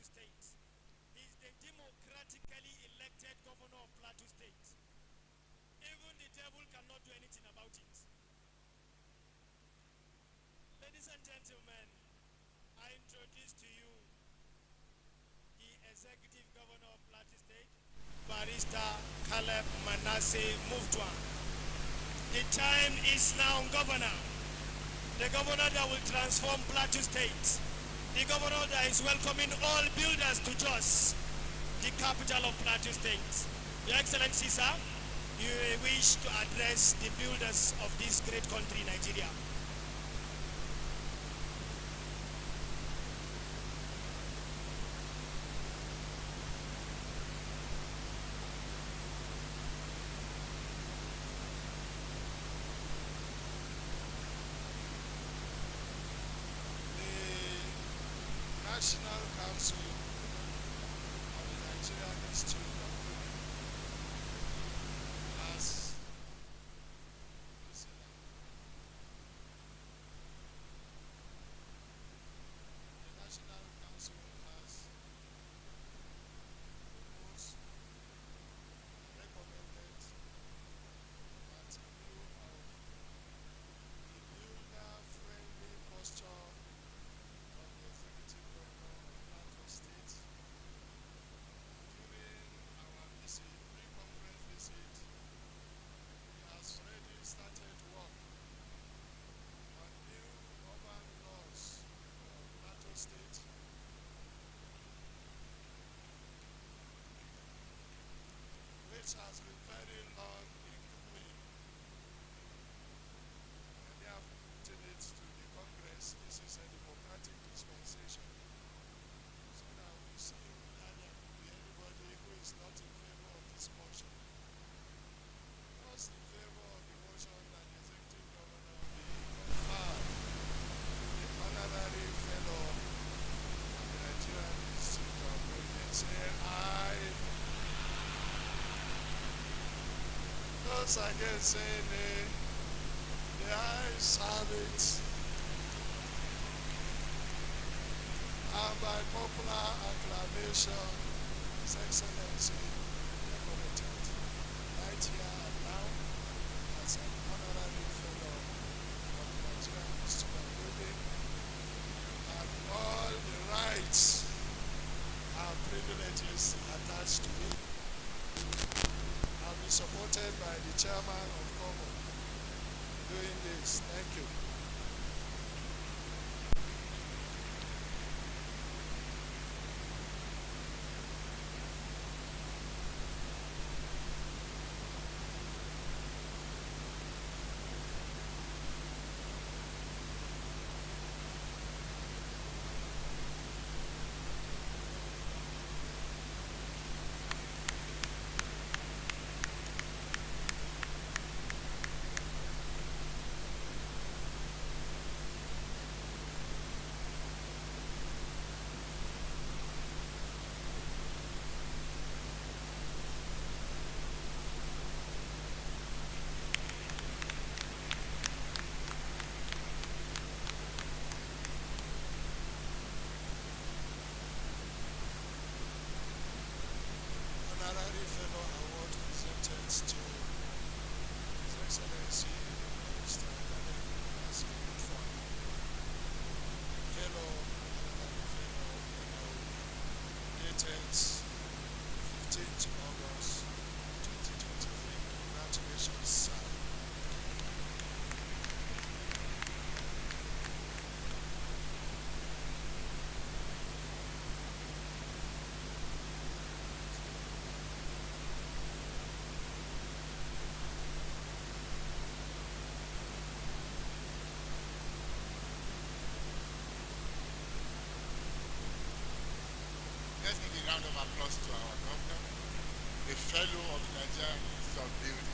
State. He's the democratically elected governor of Plateau State. Even the devil cannot do anything about it. Ladies and gentlemen, I introduce to you the executive governor of Plateau State, Barrister Caleb Manasseh Muftua. The time is now, Governor. The governor that will transform Plateau State. The governor that is welcoming all builders to Jos, the capital of Plateau State. Your Excellency, sir, you wish to address the builders of this great country, Nigeria. National Council of the Nigerian Institute of Women has recommended that in view of the builder-friendly posture of the executive governor of Plateau State, during our visit, pre-conference visit, he has already started work on new urban laws for Plateau State, which has been very long in coming. And they have put it to the Congress. This is a democratic dispensation. So now we see that there could be anybody who is not in favor of this motion. Those in favor of the motion that the executive governor be conferred the honorary fellow of the Nigerian Institute of Women, say aye. Those against say nay. The ayes have it. And by popular acclamation, His Excellency decorated right here and now as an honorary fellow of the Nigerian Institute of Women, and all the rights and privileges attached to it. I'll be supported by the chairman of COMO doing this. Thank you. Honorary Fellow Award presented to His Excellency Mr. Caleb Manasseh Muftua, Fellow, Honorary Fellow, dated 15th August 2023. Congratulations, sir. Let's give a round of applause to our governor, a fellow of the Nigerian Institute of Building.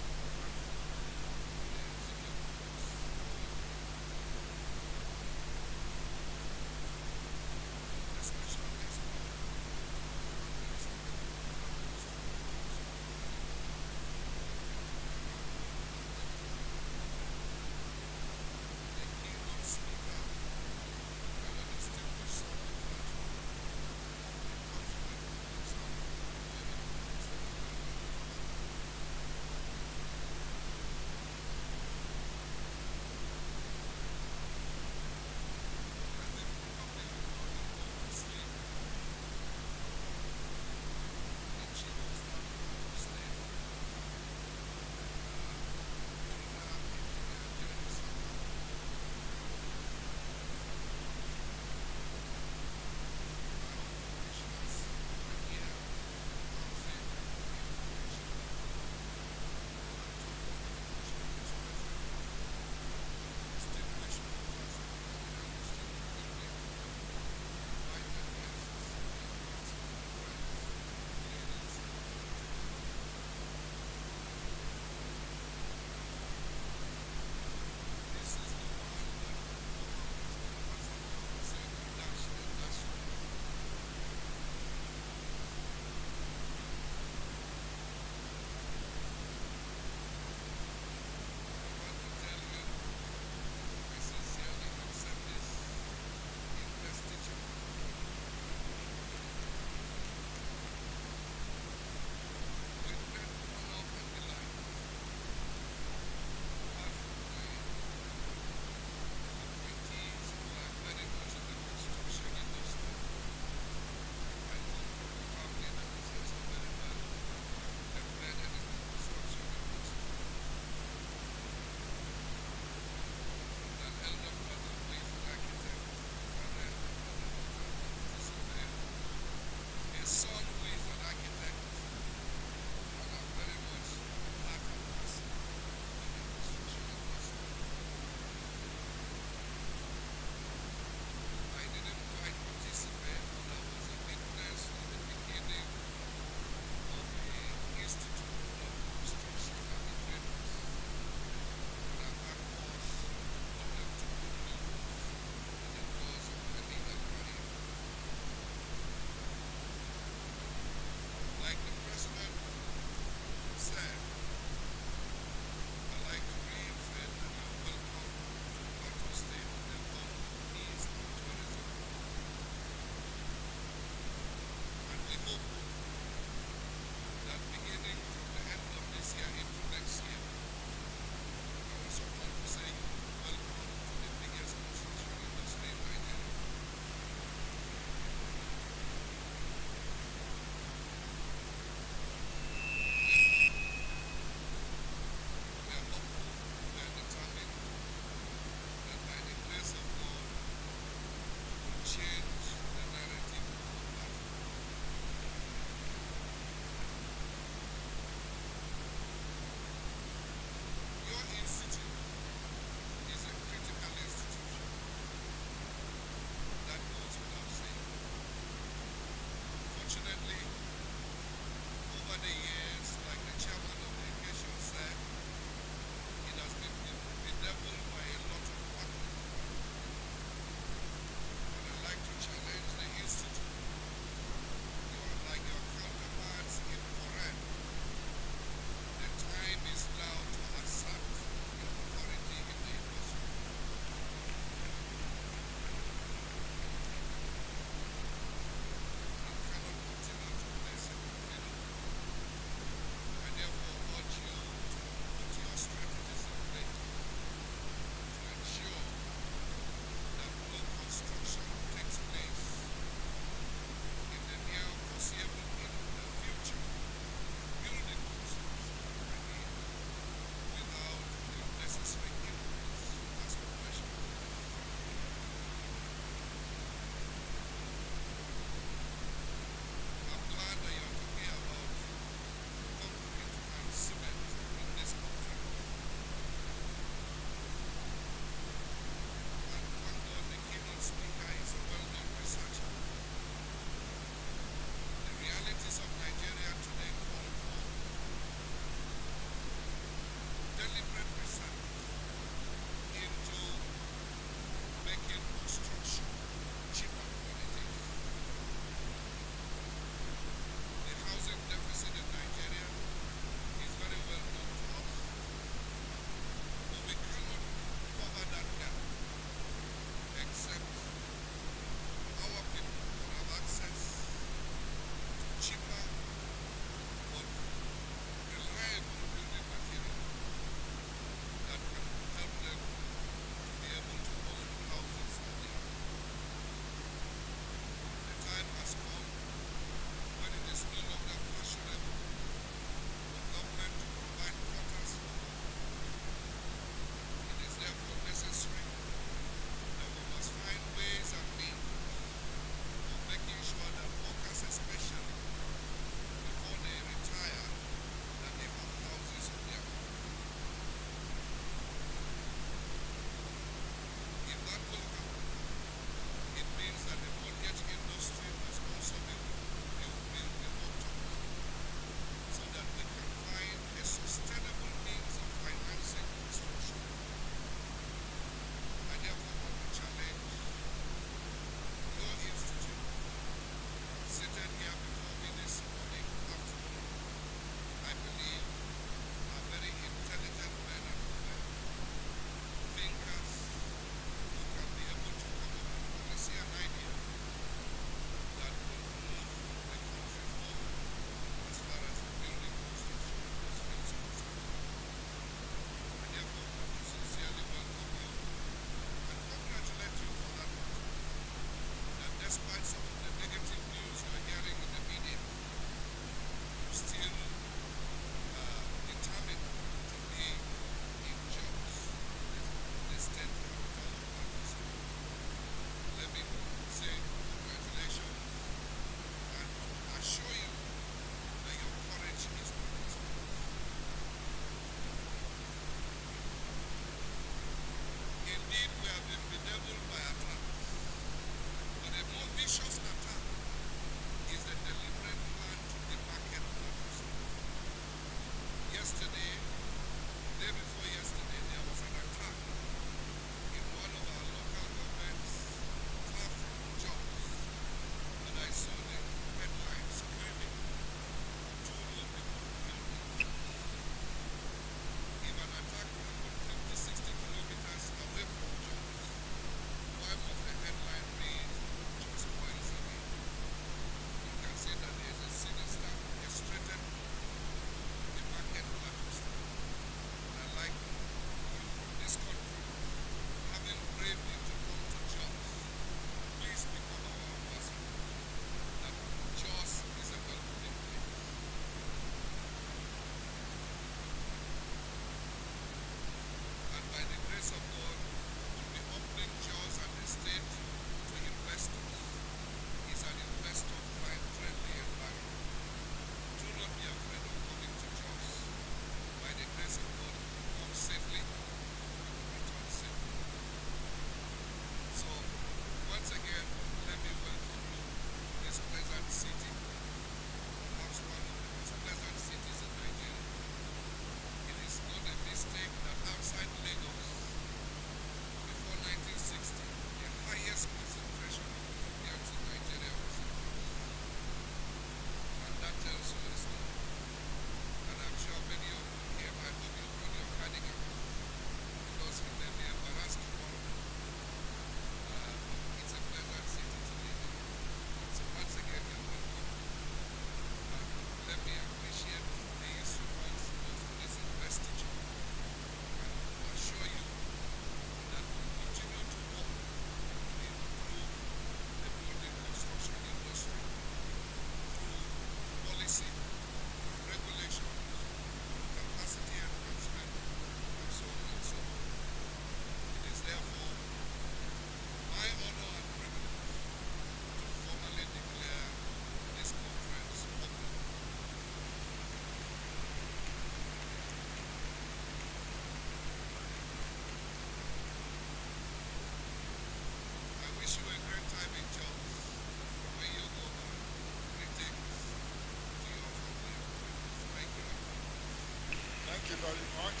Thank you very much.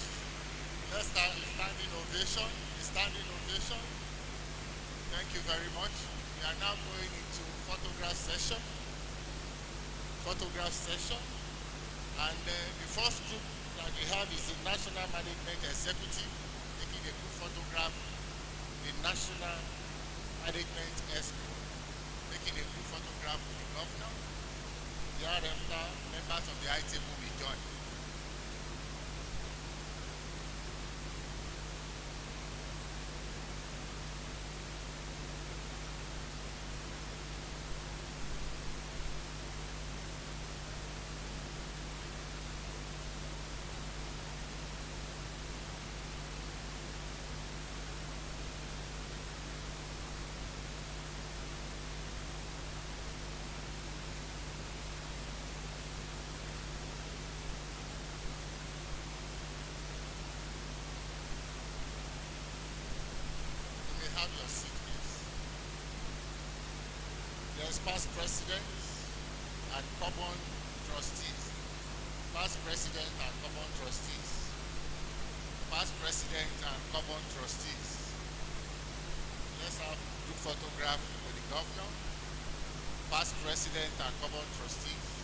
Let's start a standing ovation. A standing ovation. Thank you very much. We are now going into photograph session. Photograph session. And the first group that we have is the National Management Executive taking a group photograph. The National Management Exco taking a group photograph with the governor. Thereafter, members of the IT will be joined. Have your seat, please. There's past presidents and common trustees. Past president and common trustees. Past president and common trustees. Let's have group photograph with the governor. Past president and common trustees.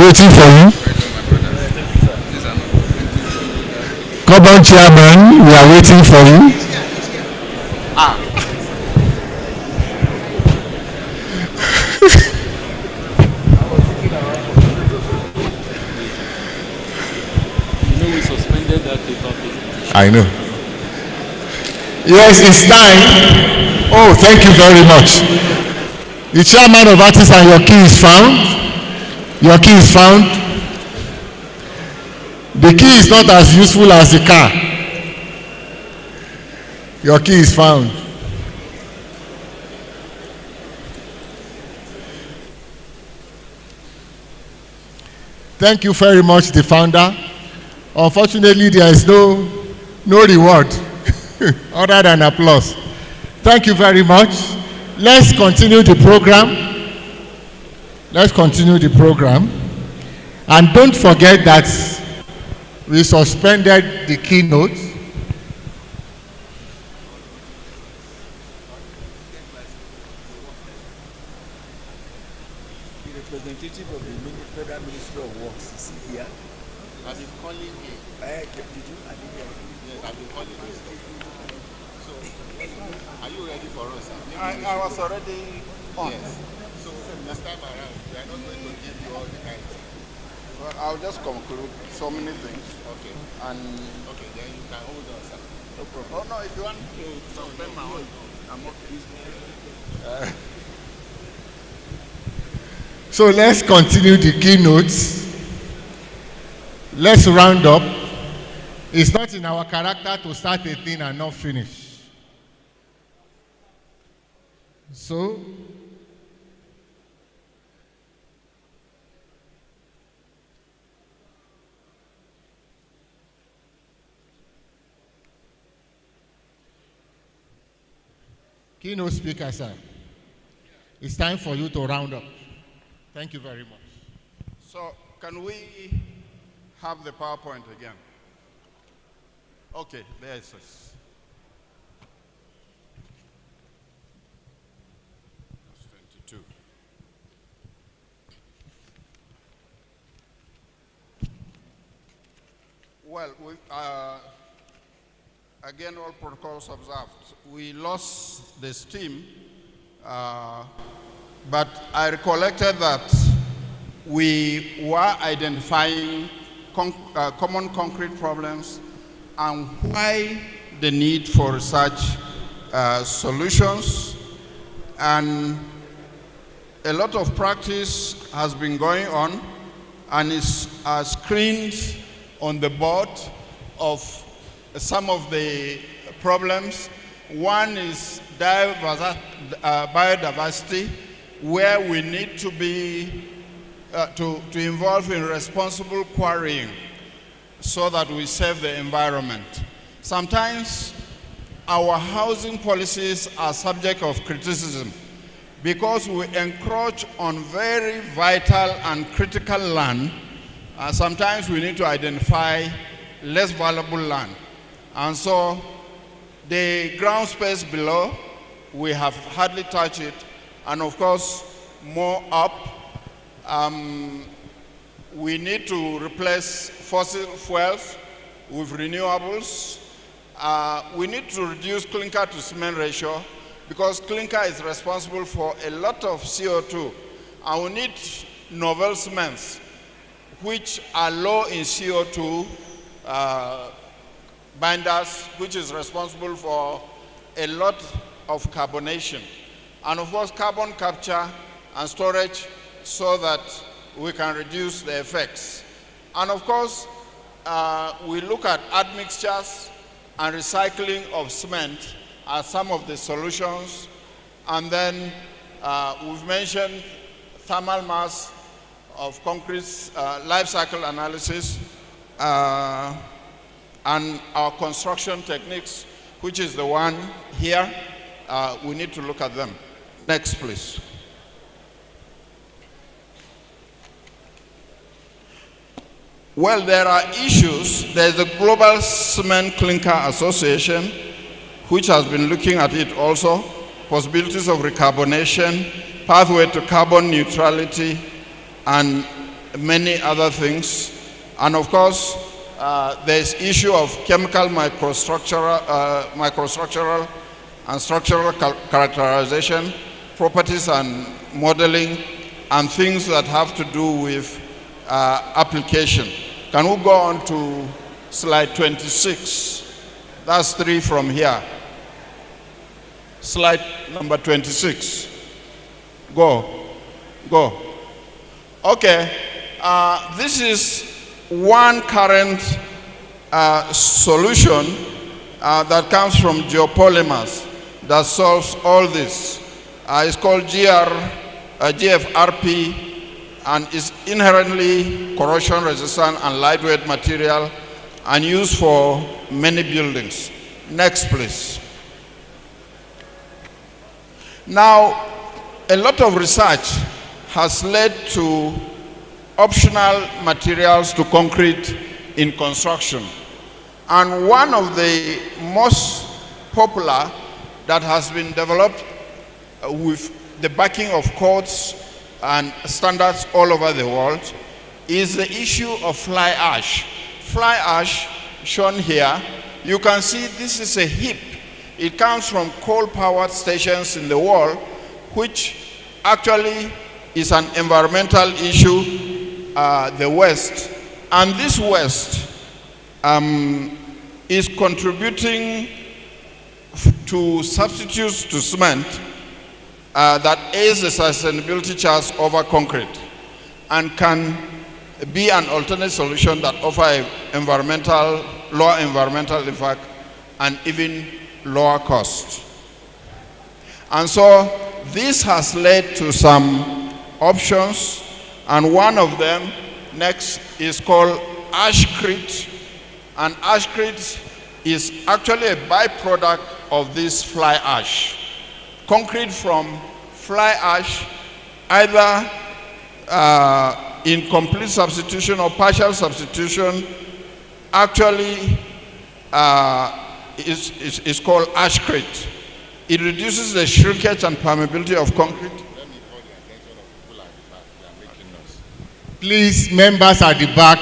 waiting for you. Carbon chairman, we are waiting for you. We suspended that paper. I know. Yes, it's time. Oh, thank you very much. The chairman of Artisan, your key is found. Your key is found. The key is not as useful as the car. Your key is found. Thank you very much, the founder. Unfortunately, there is no reward other than applause. Thank you very much. Let's continue the program. Let's continue the program. And don't forget that we suspended the keynote. The representative of the Federal Ministry of Works is here. I've been calling him. Did you? I didn't hear. Yes, I've been calling him. So, are you ready for us? I was already on. Yes. So, this time around, we are not going to give you all the kinds. Well, I'll just conclude so many things. Okay. And Okay, then you can hold on, sir. no problem. Oh no, if you want to suspend my own, I'm okay. So let's continue the keynotes. Let's round up. It's not in our character to start a thing and not finish. So, keynote speaker, sir, it's time for you to round up. Thank you very much. So, can we have the PowerPoint again? Okay, there it is. That's 22. Well, again, all protocols observed. We lost the steam, but I recollected that we were identifying common concrete problems and why the need for research solutions. And a lot of practice has been going on and is screened on the board of some of the problems. One is biodiversity, where we need to be to involve in responsible quarrying so that we save the environment. Sometimes our housing policies are subject of criticism because we encroach on very vital and critical land. Sometimes we need to identify less valuable land. And so the ground space below, we have hardly touched it. And of course, more up, we need to replace fossil fuels with renewables. We need to reduce clinker to cement ratio because clinker is responsible for a lot of CO2. And we need novel cements, which are low in CO2 binders, which is responsible for a lot of carbonation. And of course, carbon capture and storage so that we can reduce the effects. And of course, we look at admixtures and recycling of cement as some of the solutions. And then we've mentioned thermal mass of concrete life cycle analysis and our construction techniques, which is the one here. We need to look at them. Next, please. Well, there are issues. There's the Global Cement Clinker Association, which has been looking at it also, possibilities of recarbonation, pathway to carbon neutrality, and many other things. And of course, there's issue of chemical microstructural and structural characterization, properties and modeling, and things that have to do with application. Can we go on to slide 26? That's 3 from here. Slide number 26. Go. Okay, this is one current solution that comes from geopolymers that solves all this. It's called GFRP, and is inherently corrosion resistant and lightweight material and used for many buildings. Next, please. Now, a lot of research has led to optional materials to concrete in construction. And one of the most popular that has been developed with the backing of courts and standards all over the world is the issue of fly ash. Fly ash, shown here, you can see this is a heap. It comes from coal-powered stations in the world, which actually is an environmental issue, the waste. And this waste is contributing to substitutes to cement that aids the sustainability charge over concrete and can be an alternate solution that offer lower environmental impact and even lower cost. And so this has led to some options, and one of them next is called ashcrete. And ashcrete is actually a byproduct of this fly ash. Concrete from fly ash, either in complete substitution or partial substitution, actually is called ashcrete. It reduces the shrinkage and permeability of concrete. Let me call the attention of people at the back. They are making noise. Please, members at the back,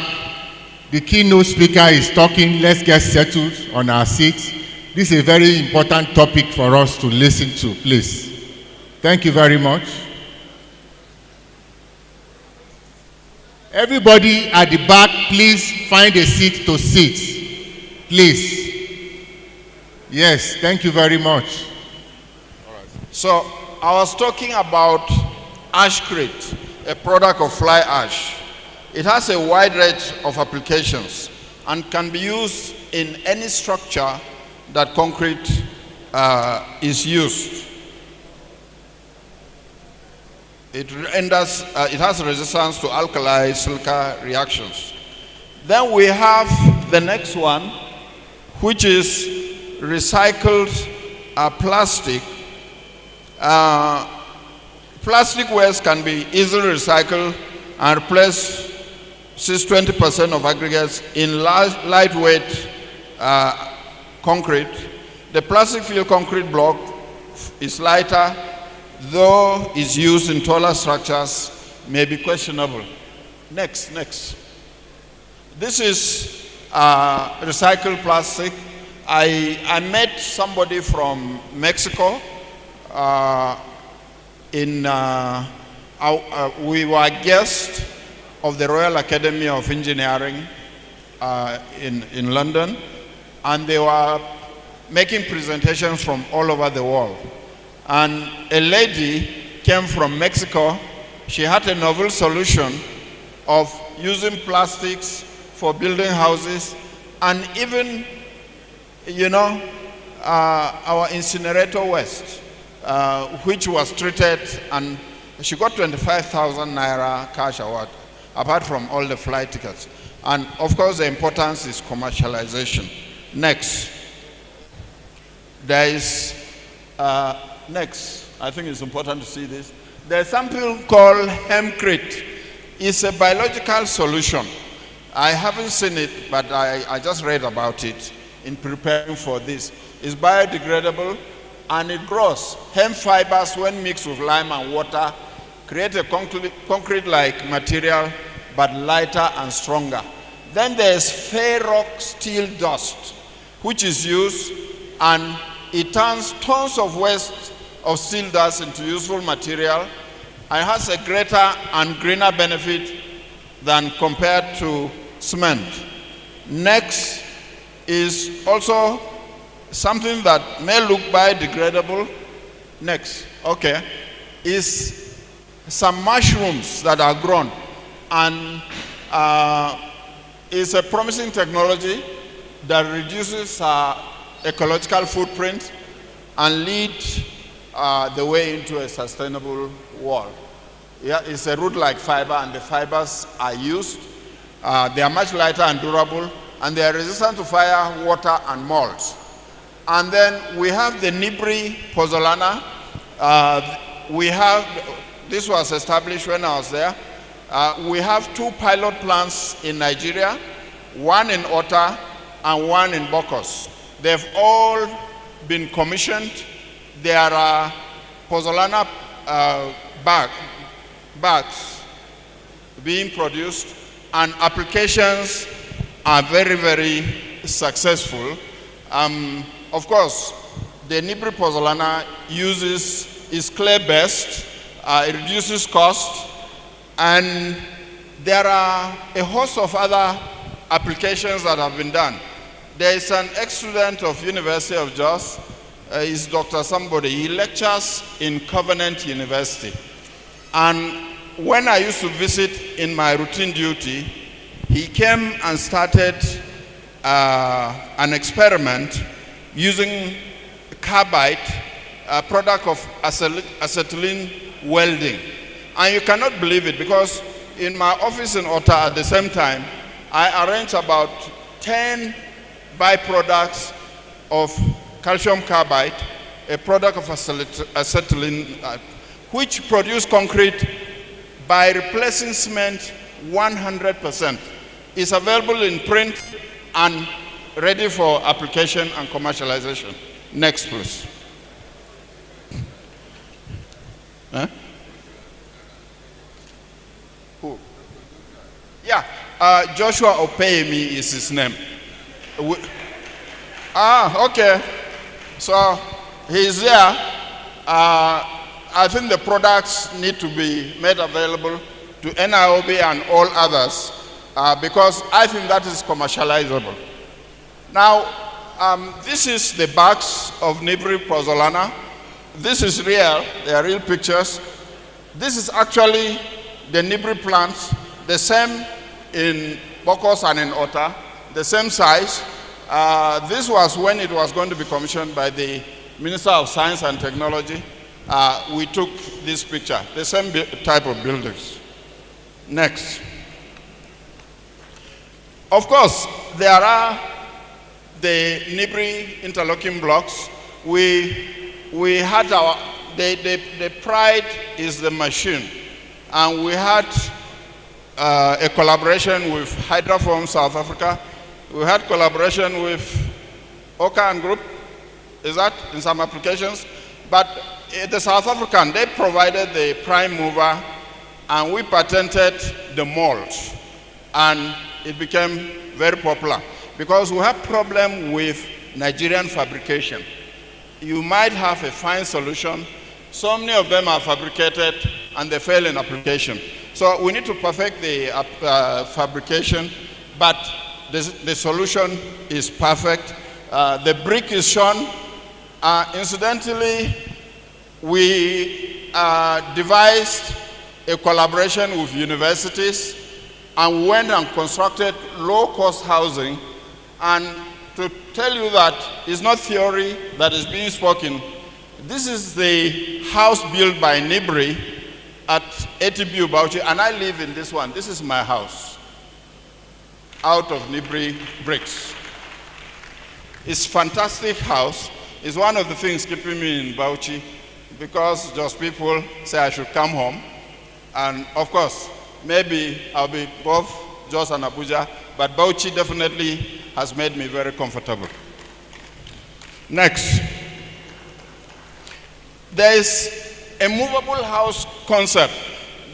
the keynote speaker is talking. Let's get settled on our seats. This is a very important topic for us to listen to, please. Thank you very much. Everybody at the back, please find a seat to sit. Please. Yes, thank you very much. All right. So I was talking about ashcrete, a product of fly ash. It has a wide range of applications and can be used in any structure that concrete is used. It has resistance to alkali-silica reactions. Then we have the next one, which is recycled plastic. Plastic waste can be easily recycled and replace 20% of aggregates in lightweight concrete. The plastic fill concrete block is lighter, though is used in taller structures may be questionable. Next. This is recycled plastic. I met somebody from Mexico. We were guests of the Royal Academy of Engineering in London, and they were making presentations from all over the world. And a lady came from Mexico. She had a novel solution of using plastics for building houses, and even, our incinerator waste, which was treated, and she got 25,000 naira cash award, apart from all the flight tickets. And of course, the importance is commercialization. Next. There is, next, I think it's important to see this. There's something called hempcrete. It's a biological solution. I haven't seen it, but I just read about it in preparing for this. It's biodegradable, and it grows. Hemp fibers, when mixed with lime and water, create a concrete-like material but lighter and stronger. Then there's ferroc steel dust, which is used, and it turns tons of waste of steel dust into useful material, and has a greater and greener benefit than compared to cement. Next is also something that may look biodegradable. Next, okay, is some mushrooms that are grown, and it's a promising technology that reduces ecological footprint and leads the way into a sustainable world. Yeah, it's a root-like fiber, and the fibers are used. They are much lighter and durable, and they are resistant to fire, water, and molds. And then we have the Nibri pozzolana. This was established when I was there. We have 2 pilot plants in Nigeria, one in Ota and one in Bokos. They've all been commissioned. There are pozzolana bags being produced, and applications are very, very successful. Of course, the Nibri pozzolana is clay-based, it reduces cost, and there are a host of other applications that have been done. There is an ex-student of University of Jos, is Dr. Somebody. He lectures in Covenant University. And when I used to visit in my routine duty, he came and started an experiment using carbide, a product of acetylene welding. And you cannot believe it, because in my office in Ota at the same time, I arranged about 10 byproducts of calcium carbide, a product of acetylene, which produce concrete by replacing cement 100%. It's available in print and ready for application and commercialization. Next, please. Huh? Who? Yeah, Joshua Opeyemi is his name. Okay. So he's there. I think the products need to be made available to Niob and all others, because I think that is commercializable. Now, this is the bags of Nibri pozzolana. This is real. They are real pictures. This is actually the Nibri plants, the same in Bokos and in Ota, the same size. This was when it was going to be commissioned by the Minister of Science and Technology. We took this picture, the same type of buildings. Next. Of course, there are the Nibri interlocking blocks. We had the pride is the machine, and we had a collaboration with Hydroform South Africa. We had collaboration with Okan Group, is that in some applications? But the South African, they provided the prime mover, and we patented the molds, and it became very popular because we have problem with Nigerian fabrication. You might have a fine solution. So many of them are fabricated and they fail in application. So we need to perfect the fabrication, but the solution is perfect. The brick is shown. Incidentally, we devised a collaboration with universities and went and constructed low-cost housing. And to tell you that it's not theory that is being spoken, this is the house built by Nibri at ATBU Bauchi, and I live in this one. This is my house, out of Nibri bricks. It's a fantastic house. It's one of the things keeping me in Bauchi, because just people say I should come home. And of course, maybe I'll be both Jos and Abuja, but Bauchi definitely has made me very comfortable. Next. There is a movable house concept.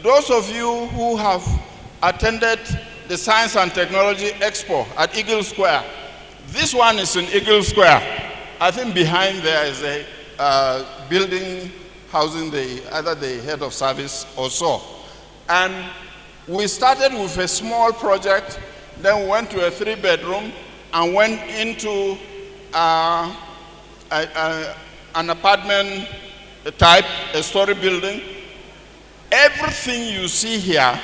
Those of you who have attended the Science and Technology Expo at Eagle Square. This one is in Eagle Square. I think behind there is a building housing either the head of service or so. And we started with a small project, then we went to a 3-bedroom and went into an apartment type, a story building. Everything you see here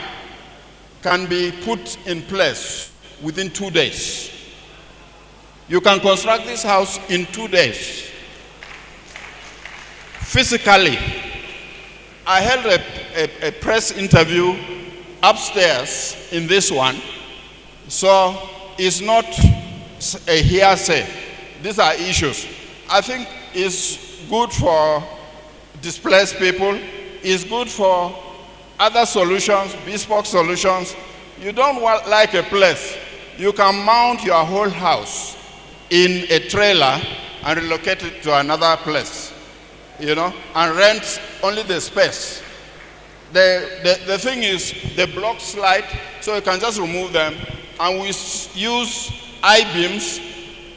can be put in place within 2 days. You can construct this house in 2 days. Physically, I held a press interview upstairs in this one, so it's not a hearsay. These are issues. I think it's good for displaced people, it's good for other solutions, bespoke solutions. You don't like a place, you can mount your whole house in a trailer and relocate it to another place, you know, and rent only the space. The thing is, the blocks slide, so you can just remove them, and we use I-beams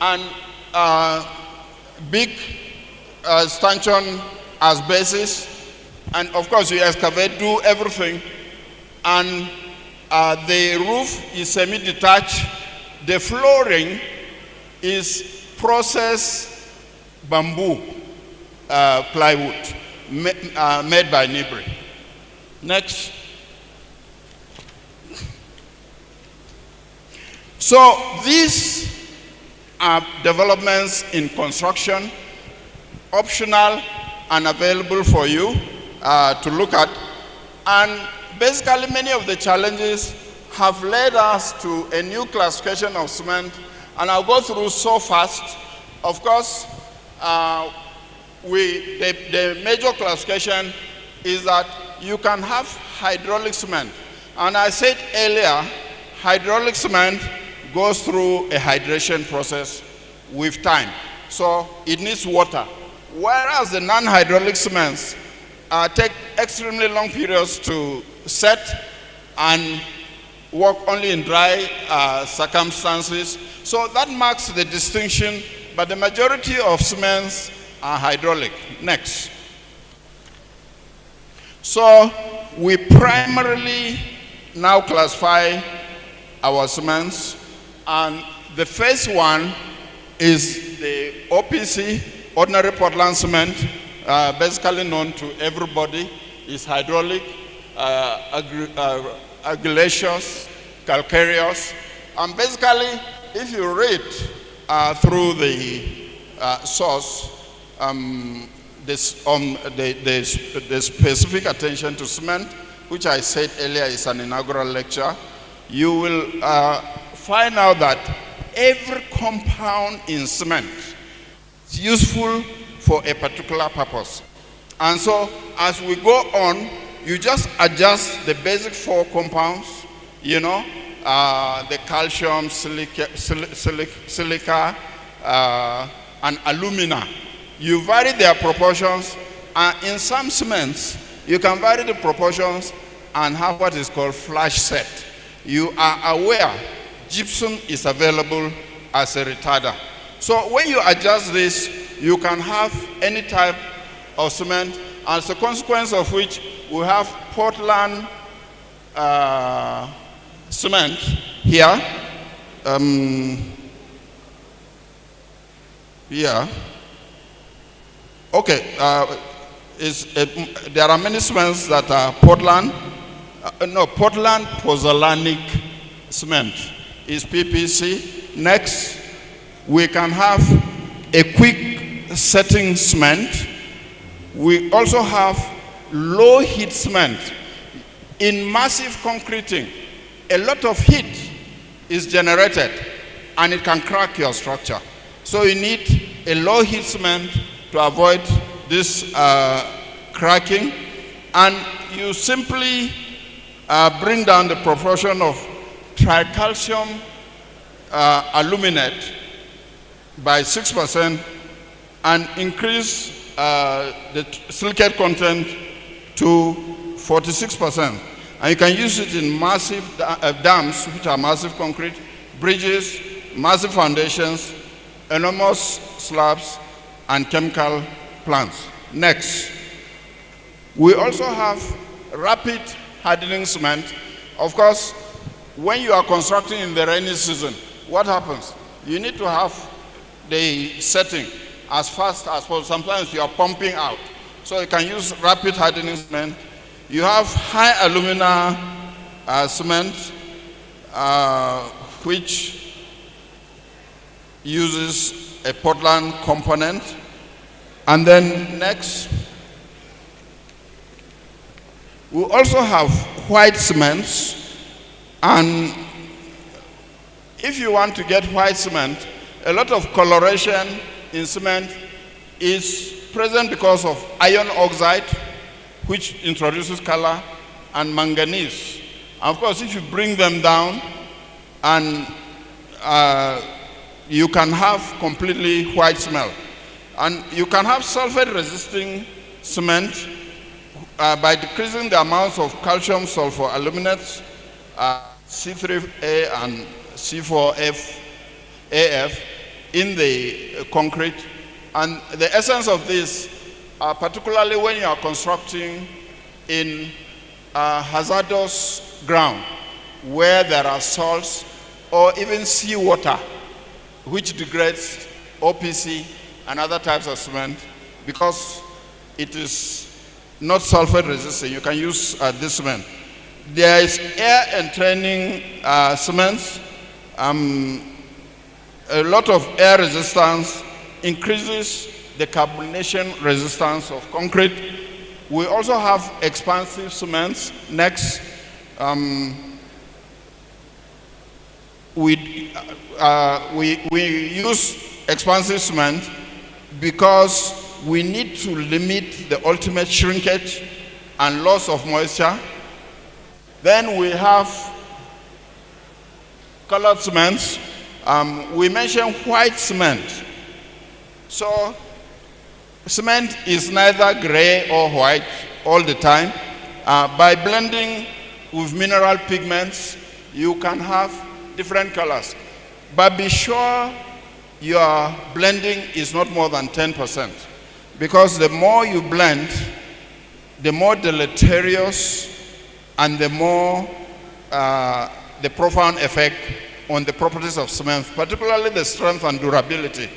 and big stanchion as basis, and of course you excavate, do everything, and the roof is semi-detached. The flooring is processed bamboo plywood made by Nibri. Next. So these are developments in construction, optional and available for you to look at. And basically many of the challenges have led us to a new classification of cement, and I'll go through so fast. Of course, the major classification is that you can have hydraulic cement. And I said earlier, hydraulic cement goes through a hydration process with time. So it needs water. Whereas the non-hydraulic cements take extremely long periods to set and work only in dry circumstances. So that marks the distinction, but the majority of cements are hydraulic. Next. So we primarily now classify our cements, and the first one is the OPC, ordinary Portland cement, basically known to everybody. Is hydraulic, argillaceous, calcareous, and basically if you read through the source, the specific attention to cement, which I said earlier is an inaugural lecture, you will find out that every compound in cement is useful for a particular purpose. And so as we go on, you just adjust the basic 4 compounds, you know, the calcium, silica, and alumina. You vary their proportions, and in some cements, you can vary the proportions and have what is called flash set. You are aware gypsum is available as a retarder. So when you adjust this, you can have any type of cement, as a consequence of which we have Portland cement here. Here. Okay, there are many cements that are Portland. Portland pozzolanic cement is PPC. Next, we can have a quick setting cement. We also have low heat cement. In massive concreting, a lot of heat is generated and it can crack your structure. So you need a low heat cement to avoid this cracking, and you simply bring down the proportion of tricalcium aluminate by 6% and increase the silicate content to 46%. And you can use it in massive dams, which are massive concrete, bridges, massive foundations, enormous slabs, and chemical plants. Next, we also have rapid hardening cement. Of course, when you are constructing in the rainy season, what happens? You need to have the setting as fast as possible. Sometimes you are pumping out. So you can use rapid hardening cement. You have high alumina cement, which uses a Portland component. And then next, we also have white cements. And if you want to get white cement, a lot of coloration in cement is present because of iron oxide, which introduces color, and manganese. And of course, if you bring them down, and you can have completely white cement. And you can have sulfate-resisting cement by decreasing the amounts of calcium sulfur aluminates, C3A and C4AF in the concrete. And the essence of this, particularly when you are constructing in hazardous ground where there are salts or even seawater, which degrades OPC and other types of cement, because it is not sulfate resistant, you can use this cement. There is air entraining cements. A lot of air resistance increases the carbonation resistance of concrete. We also have expansive cements. Next, we use expansive cement because we need to limit the ultimate shrinkage and loss of moisture. Then we have colored cements. We mentioned white cement. So cement is neither gray or white all the time. By blending with mineral pigments, you can have different colors. But be sure your blending is not more than 10%. Because the more you blend, the more deleterious and the more the profound effect on the properties of cement, particularly the strength and durability.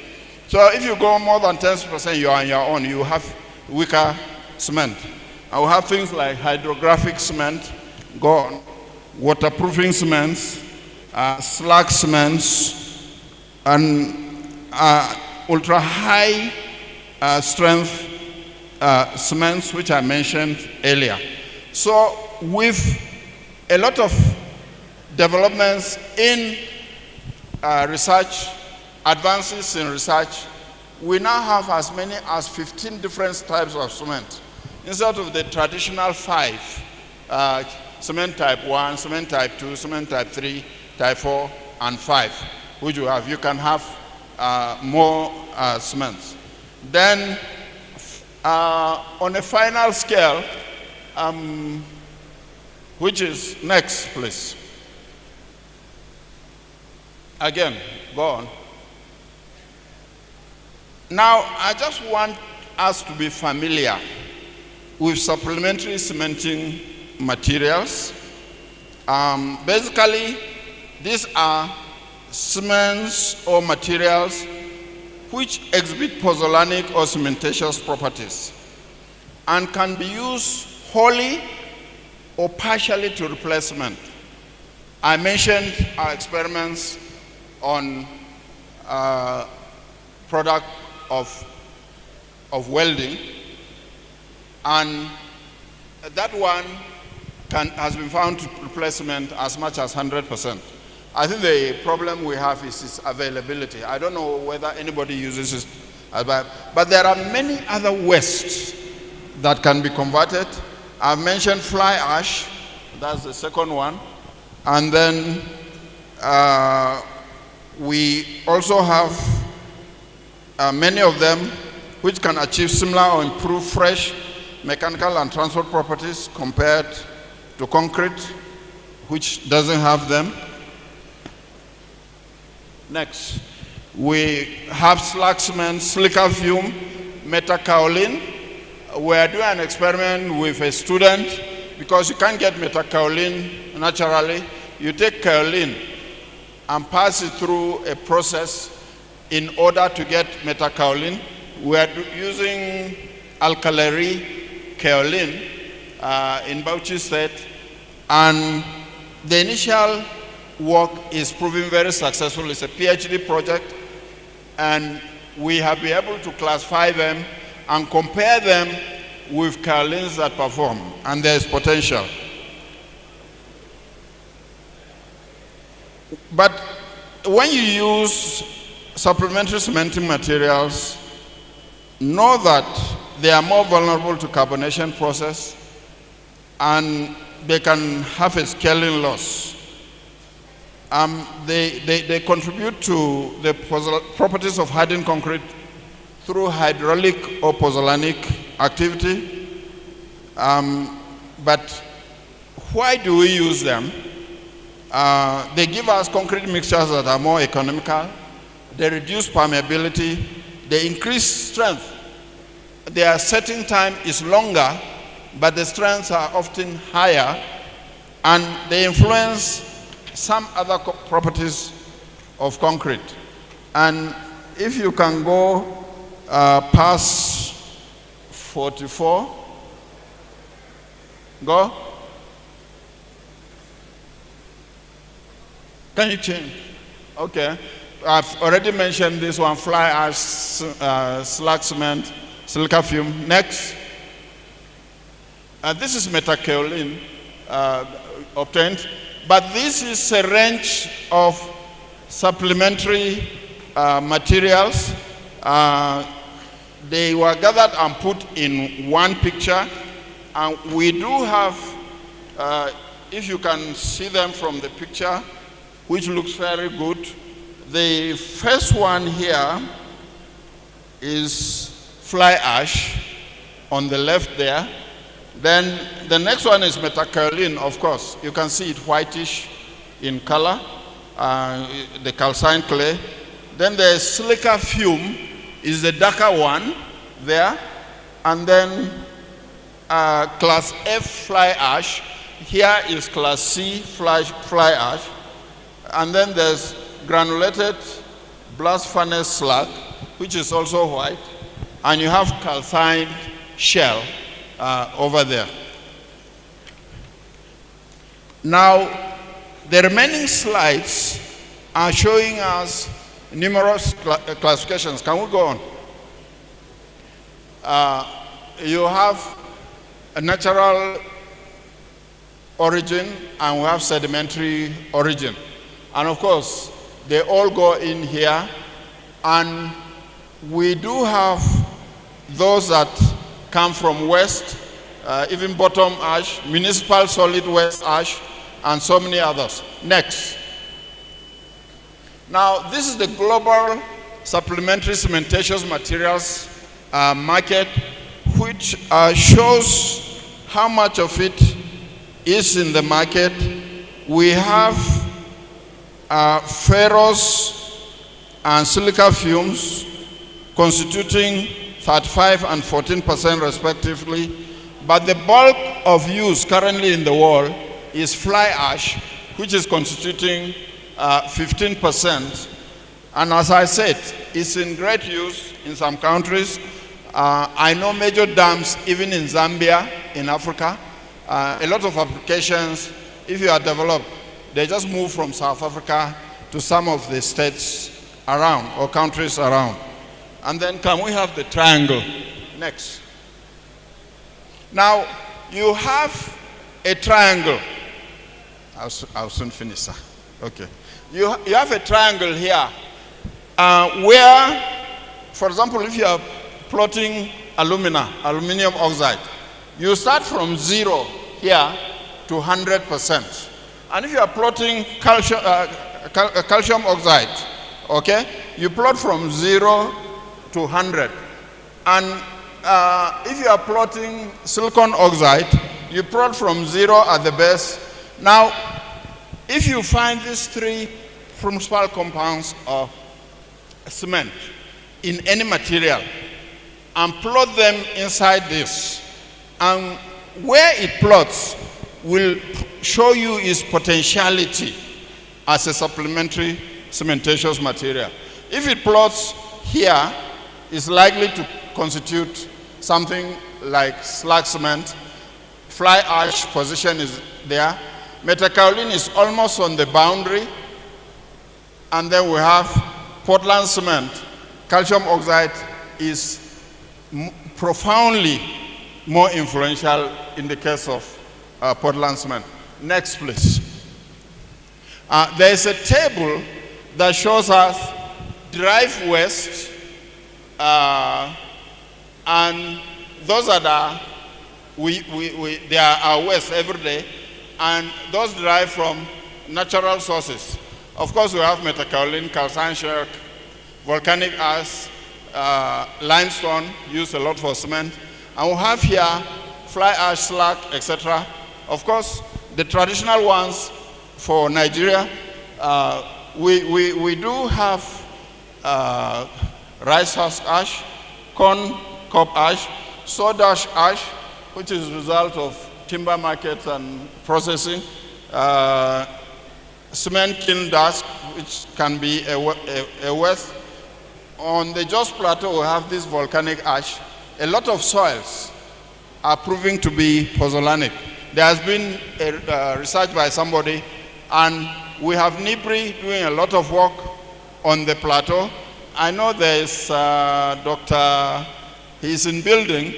So if you go more than 10%, you are on your own, you have weaker cement. I will have things like hydrographic cement, go on, waterproofing cements, slag cements, and ultra high strength cements, which I mentioned earlier. So with a lot of developments in research, advances in research, we now have as many as 15 different types of cement. Instead of the traditional 5, cement type 1, cement type 2, cement type 3, type 4, and 5, which you have. You can have more cements. Then on a final scale, which is next, please. Again, go on. Now, I just want us to be familiar with supplementary cementing materials. Basically, these are cements or materials which exhibit pozzolanic or cementitious properties and can be used wholly or partially to replace cement. I mentioned our experiments on product of welding, and that one has been found to replace cement as much as 100%. I think the problem we have is its availability. I don't know whether anybody uses it, but there are many other wastes that can be converted. I've mentioned fly ash, that's the second one. And then we also have many of them which can achieve similar or improved fresh mechanical and transport properties compared to concrete, which doesn't have them. Next, we have slag cement, silica fume, metakaolin. We are doing an experiment with a student because you can't get metakaolin naturally. You take kaolin and pass it through a process in order to get metakaolin. We are using alkali kaolin in Bauchi State, and the initial work is proving very successful. It's a PhD project, and we have been able to classify them and compare them with kaolins that perform, and there is potential. But when you use supplementary cementing materials, know that they are more vulnerable to carbonation process, and they can have a scaling loss. They contribute to the properties of hardened concrete through hydraulic or pozzolanic activity. But why do we use them? They give us concrete mixtures that are more economical. They reduce permeability. They increase strength. Their setting time is longer, but the strengths are often higher, and they influence some other properties of concrete. And if you can go past 44, go. Can you change? Okay. I've already mentioned this one, fly ash, slag cement, silica fume. Next. This is metakaolin obtained, but this is a range of supplementary materials. They were gathered and put in one picture, and we do have, if you can see them from the picture, which looks very good. The first one here is fly ash on the left there. Then the next one is metakaolin, of course. You can see it whitish in color, the calcined clay. Then the silica fume is the darker one there. And then class F fly ash. Here is class C fly ash. And then there's granulated blast furnace slag, which is also white. And you have calcined shell over there. Now, the remaining slides are showing us numerous classifications. Can we go on? You have a natural origin, and we have sedimentary origin. And of course, they all go in here. And we do have those that come from west, even bottom ash, municipal solid waste ash, and so many others. Next. Now, this is the global supplementary cementatious materials market, which shows how much of it is in the market. We have ferrous and silica fumes constituting 35 and 14% respectively, but the bulk of use currently in the world is fly ash, which is constituting 15%. And as I said, it's in great use in some countries. I know major dams even in Zambia, in Africa. A lot of applications, if you are developed, they just move from South Africa to some of the states around or countries around. And then can we have the triangle? Next. Now, you have a triangle. I'll soon finish, sir. Okay. You have a triangle here where, for example, if you are plotting aluminum oxide, you start from 0 here to 100%. And if you are plotting calcium oxide, okay, you plot from 0 to 100. And if you are plotting silicon oxide, You plot from 0 at the base. Now, if you find these 3 principal compounds of cement in any material and plot them inside this, and where it plots will show you its potentiality as a supplementary cementatious material. If it plots here, it's likely to constitute something like slag cement. Fly ash position is there. Metakaolin is almost on the boundary. And then we have Portland cement. Calcium oxide is profoundly more influential in the case of Portland cement. Next, please. There is a table that shows us drive west, and those that are they are our west every day, and those derive from natural sources. Of course, we have metakaolin, calcined shale, volcanic ash, limestone used a lot for cement, and we have here fly ash, slag, etc. Of course, the traditional ones for Nigeria, we do have rice husk ash, corn cob ash, sawdust ash, which is a result of timber markets and processing, cement kiln dust, which can be a waste. On the Jos Plateau, we have this volcanic ash. A lot of soils are proving to be pozzolanic. There has been a research by somebody, and we have NIBRI doing a lot of work on the plateau. I know there is Dr. He's in building.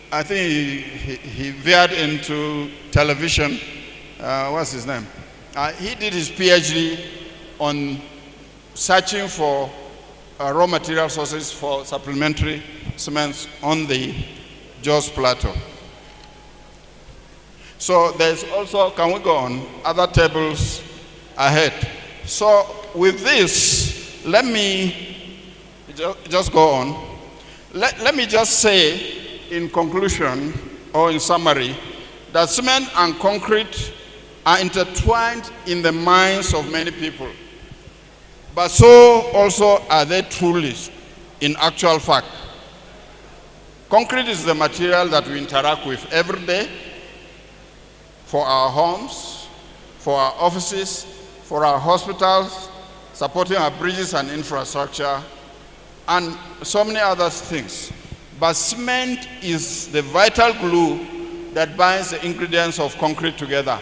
I think he veered into television. What's his name? He did his PhD on searching for raw material sources for supplementary cements on the Jos Plateau. So there's also, can we go on, other tables ahead. So with this, let me just go on. Let me just say in conclusion or in summary that cement and concrete are intertwined in the minds of many people. But so also are they truly in actual fact. Concrete is the material that we interact with every day for our homes, for our offices, for our hospitals, supporting our bridges and infrastructure, and so many other things. But cement is the vital glue that binds the ingredients of concrete together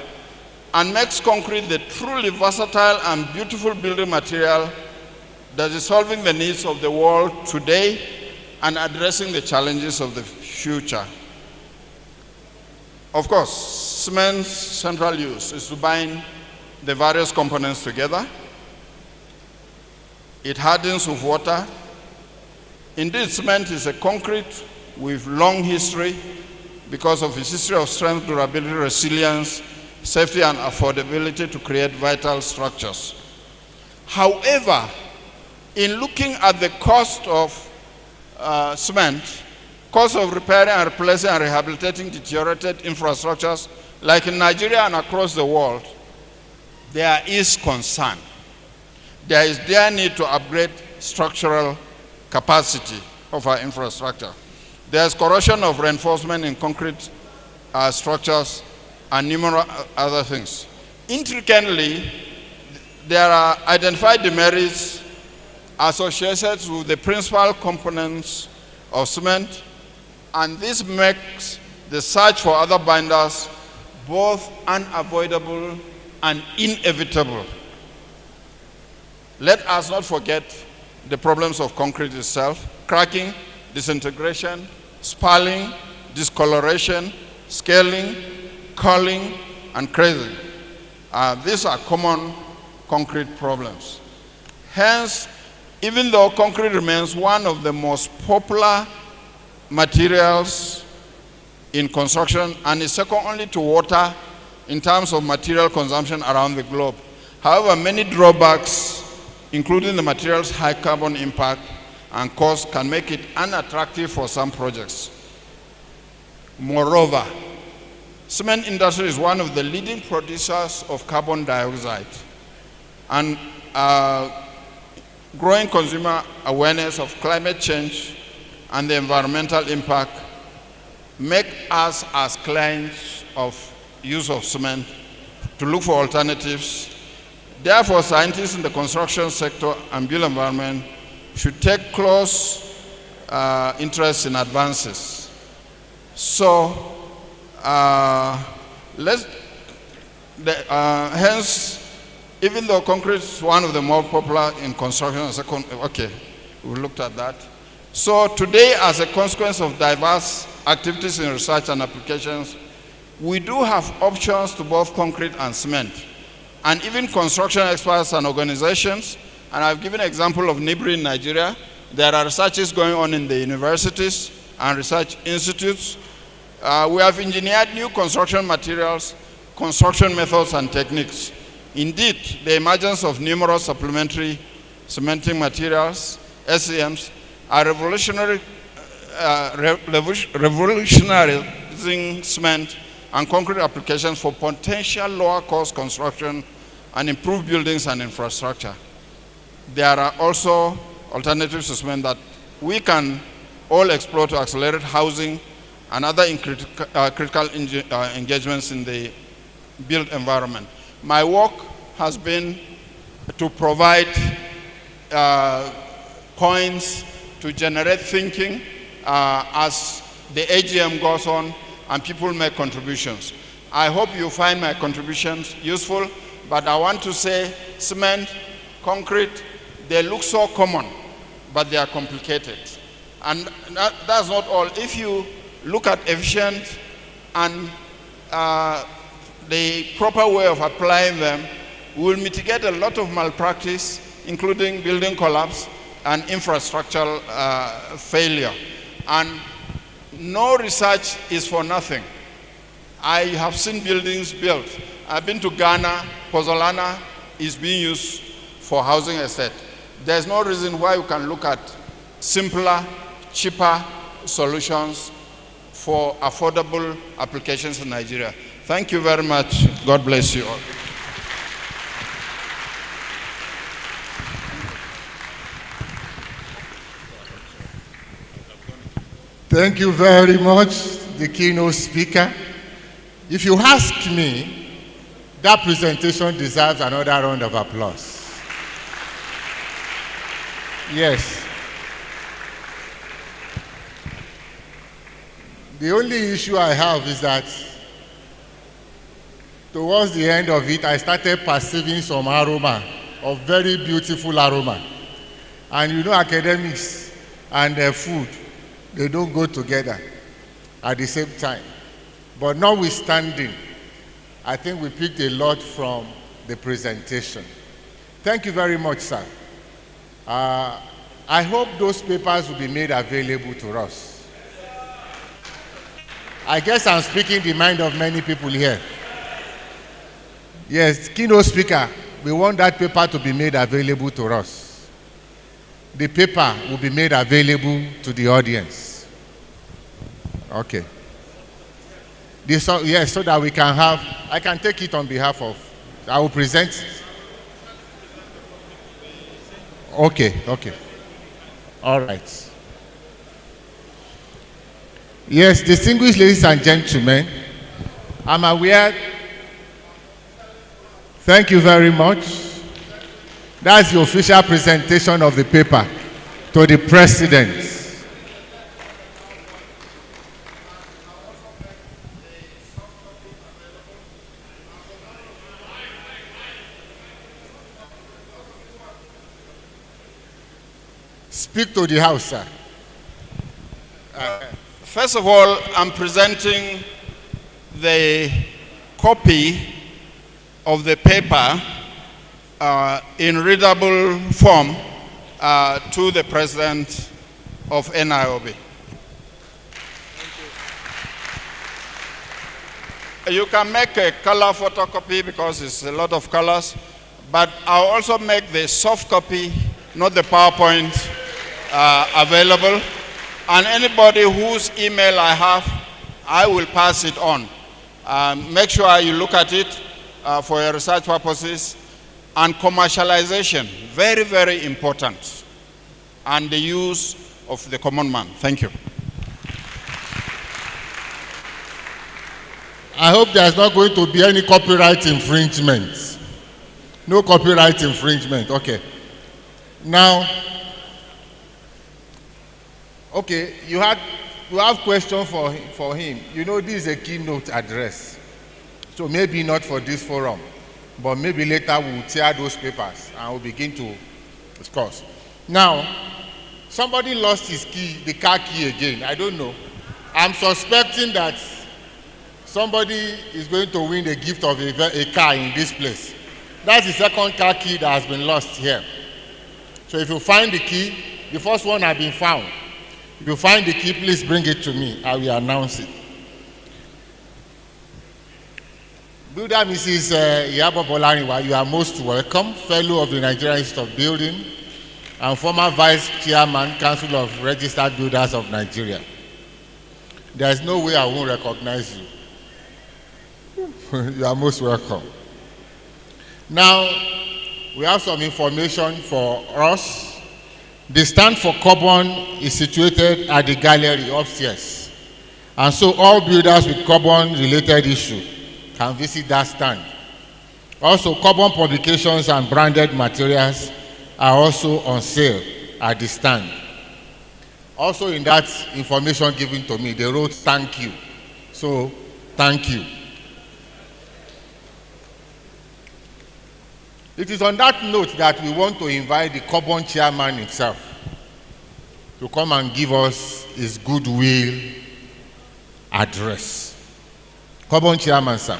and makes concrete the truly versatile and beautiful building material that is solving the needs of the world today and addressing the challenges of the future. Of course, cement's central use is to bind the various components together. It hardens with water. Indeed, cement is a concrete with long history because of its history of strength, durability, resilience, safety, and affordability to create vital structures. However, in looking at the cost of cement, cost of repairing and replacing and rehabilitating deteriorated infrastructures, like in Nigeria and across the world, there is concern. There is their need to upgrade structural capacity of our infrastructure. There's corrosion of reinforcement in concrete structures and numerous other things. Intricately, there are identified demerits associated with the principal components of cement, and this makes the search for other binders both unavoidable and inevitable. Let us not forget the problems of concrete itself: cracking, disintegration, spalling, discoloration, scaling, curling, and crazing. These are common concrete problems. Hence, even though concrete remains one of the most popular materials in construction and is second only to water in terms of material consumption around the globe, however, many drawbacks, including the material's high carbon impact and cost, can make it unattractive for some projects. Moreover, Cement industry is one of the leading producers of carbon dioxide, and growing consumer awareness of climate change and the environmental impact make us as clients of use of cement to look for alternatives. Therefore, scientists in the construction sector and built environment should take close interest in advances. So, hence, even though concrete is one of the more popular in construction, okay, we looked at that. So today, as a consequence of diverse activities in research and applications, we do have options to both concrete and cement. And even construction experts and organizations, and I've given an example of NIBRI in Nigeria, there are researches going on in the universities and research institutes. We have engineered new construction materials, construction methods and techniques. Indeed, the emergence of numerous supplementary cementing materials, SCMs, are revolutionizing cement and concrete applications for potential lower cost construction and improved buildings and infrastructure. There are also alternatives to cement that we can all explore to accelerate housing and other critical engagements in the built environment. My work has been to provide points to generate thinking as the AGM goes on and people make contributions. I hope you find my contributions useful, but I want to say cement, concrete, they look so common, but they are complicated. And that's not all. If you look at efficient and the proper way of applying them, we will mitigate a lot of malpractice, including building collapse and infrastructural failure. And no research is for nothing. I have seen buildings built. I've been to Ghana. Pozzolana is being used for housing estate. There's no reason why we can look at simpler, cheaper solutions for affordable applications in Nigeria. Thank you very much. God bless you all. Thank you very much, the keynote speaker. If you ask me, that presentation deserves another round of applause. Yes. The only issue I have is that towards the end of it, I started perceiving some aroma, of very beautiful aroma. And you know, academics and food, they don't go together at the same time. But notwithstanding, I think we picked a lot from the presentation. Thank you very much, sir. I hope those papers will be made available to us. I guess I'm speaking the mind of many people here. Yes, keynote speaker, we want that paper to be made available to us. The paper will be made available to the audience. Okay. Yes, so that we can have, I can take it on behalf of, I will present. Okay, okay. All right. Yes, distinguished ladies and gentlemen, I'm aware. Thank you very much. That's the official presentation of the paper to the President. Speak to the House, sir. First of all, I'm presenting the copy of the paper in readable form to the President of Niob. You can make a color photocopy because it's a lot of colors, but I'll also make the soft copy, not the PowerPoint, available. And anybody whose email I have, I will pass it on. Make sure you look at it for your research purposes. And commercialization, very, very important. And the use of the common man. Thank you. I hope there's not going to be any copyright infringement. No copyright infringement. Okay. Now, okay, you have question for him. You know, this is a keynote address. So maybe not for this forum, but maybe later we'll tear those papers and we'll begin to discuss. Now, somebody lost his key, the car key again. I don't know. I'm suspecting that somebody is going to win the gift of a car in this place. That's the second car key that has been lost here. So if you find the key, the first one has been found. If you find the key, please bring it to me. I will announce it. Builder Mrs. Iyabo Bolariwa, you are most welcome, fellow of the Nigerian Institute of Building and former Vice Chairman, Council of Registered Builders of Nigeria. There is no way I won't recognize you. You are most welcome. Now, we have some information for us. The stand for carbon is situated at the gallery upstairs. And so all builders with carbon-related issue can visit that stand. Also, carbon publications and branded materials are also on sale at the stand. Also, in that information given to me, they wrote thank you. So, thank you. It is on that note that we want to invite the carbon chairman himself to come and give us his goodwill address. Carbon chairman, sir.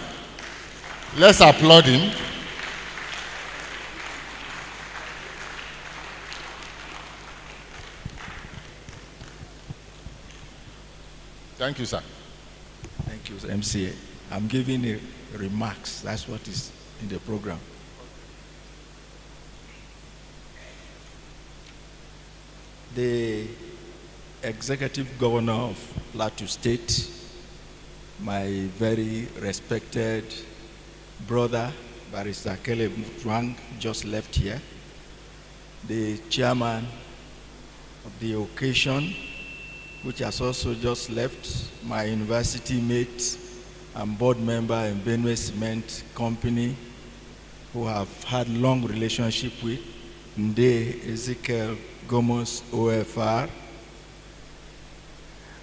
Let's applaud him. Thank you, sir. Thank you, MCA. I'm giving remarks. That's what is in the program. The executive governor of Plateau State, my very respected brother, Barrister Caleb Mutwang, just left here. The chairman of the occasion, which has also just left, my university mate and board member in Benue Cement Company, who have had long relationship with, Nde Ezekiel Gomos OFR.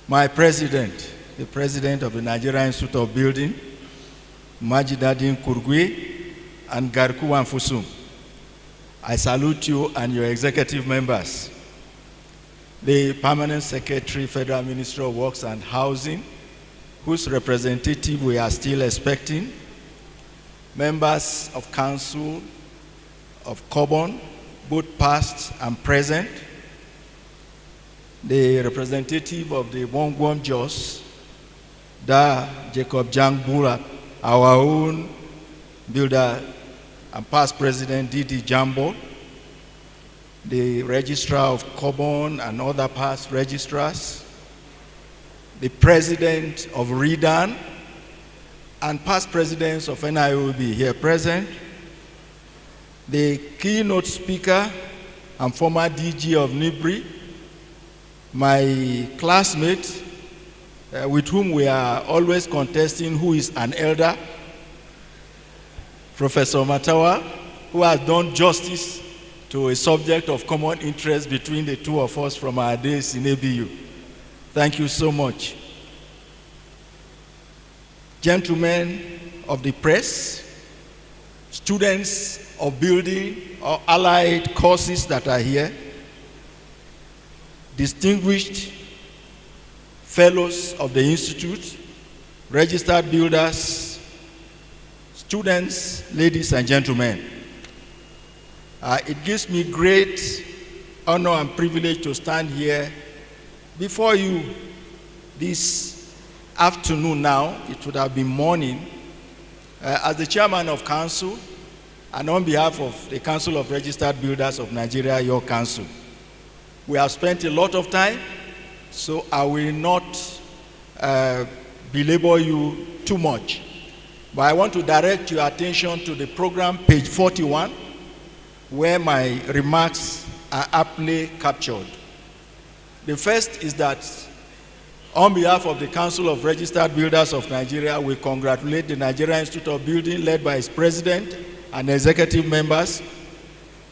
My president, the president of the Nigerian Institute of Building, Majidadin Kurgui, and Garku Wanfusum. I salute you and your executive members. The Permanent Secretary, Federal Ministry of Works and Housing, whose representative we are still expecting, members of Council of Carbon, both past and present, the representative of the Wongwom Jos, Da Jacob Jangbura, our own builder and past president Didi Jambo, the registrar of Carbon and other past registrars, the president of RIDAN, and past presidents of Niob here present, the keynote speaker and former DG of NIBRI, my classmate, with whom we are always contesting who is an elder, Professor Matawa, who has done justice to a subject of common interest between the two of us from our days in ABU. Thank you so much. Gentlemen of the press, students of building or allied courses that are here, distinguished fellows of the Institute, registered builders, students, ladies and gentlemen. It gives me great honor and privilege to stand here before you this afternoon now. It would have been morning. As the chairman of council and on behalf of the Council of Registered Builders of Nigeria, your council, we have spent a lot of time, so I will not belabor you too much. But I want to direct your attention to the program, page 41, where my remarks are aptly captured. The first is that, on behalf of the Council of Registered Builders of Nigeria, we congratulate the Nigerian Institute of Building, led by its president and executive members,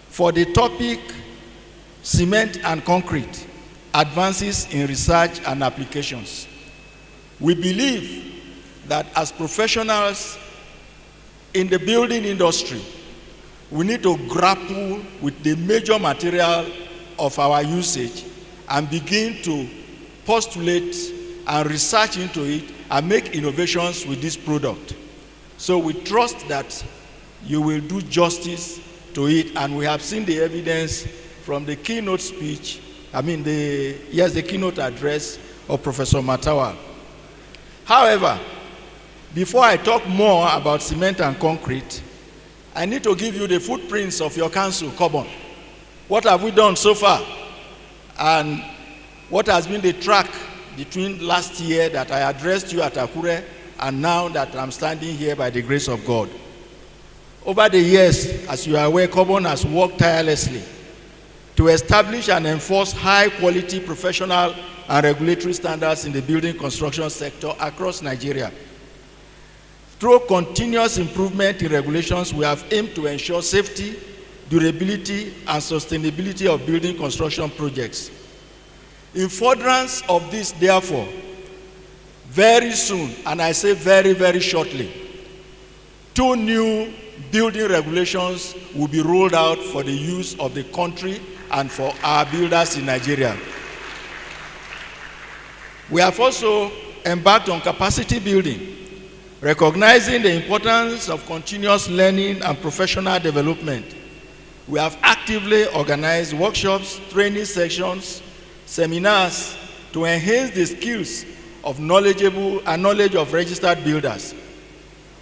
for the topic Cement and Concrete, Advances in Research and Applications. We believe that as professionals in the building industry, we need to grapple with the major material of our usage and begin to postulate and research into it and make innovations with this product. So we trust that you will do justice to it, and we have seen the evidence from the keynote speech, the keynote address of Professor Matawa. However, before I talk more about cement and concrete, I need to give you the footprints of your council, Cobon. What have we done so far? And what has been the track between last year that I addressed you at Akure and now that I'm standing here by the grace of God? Over the years, as you are aware, Cobon has worked tirelessly to establish and enforce high-quality professional and regulatory standards in the building construction sector across Nigeria. Through continuous improvement in regulations, we have aimed to ensure safety, durability, and sustainability of building construction projects. In furtherance of this, therefore, very soon, and I say very, very shortly, 2 new building regulations will be rolled out for the use of the country and for our builders in Nigeria. We have also embarked on capacity building, recognizing the importance of continuous learning and professional development. We have actively organized workshops, training sessions, seminars to enhance the skills of knowledge of registered builders.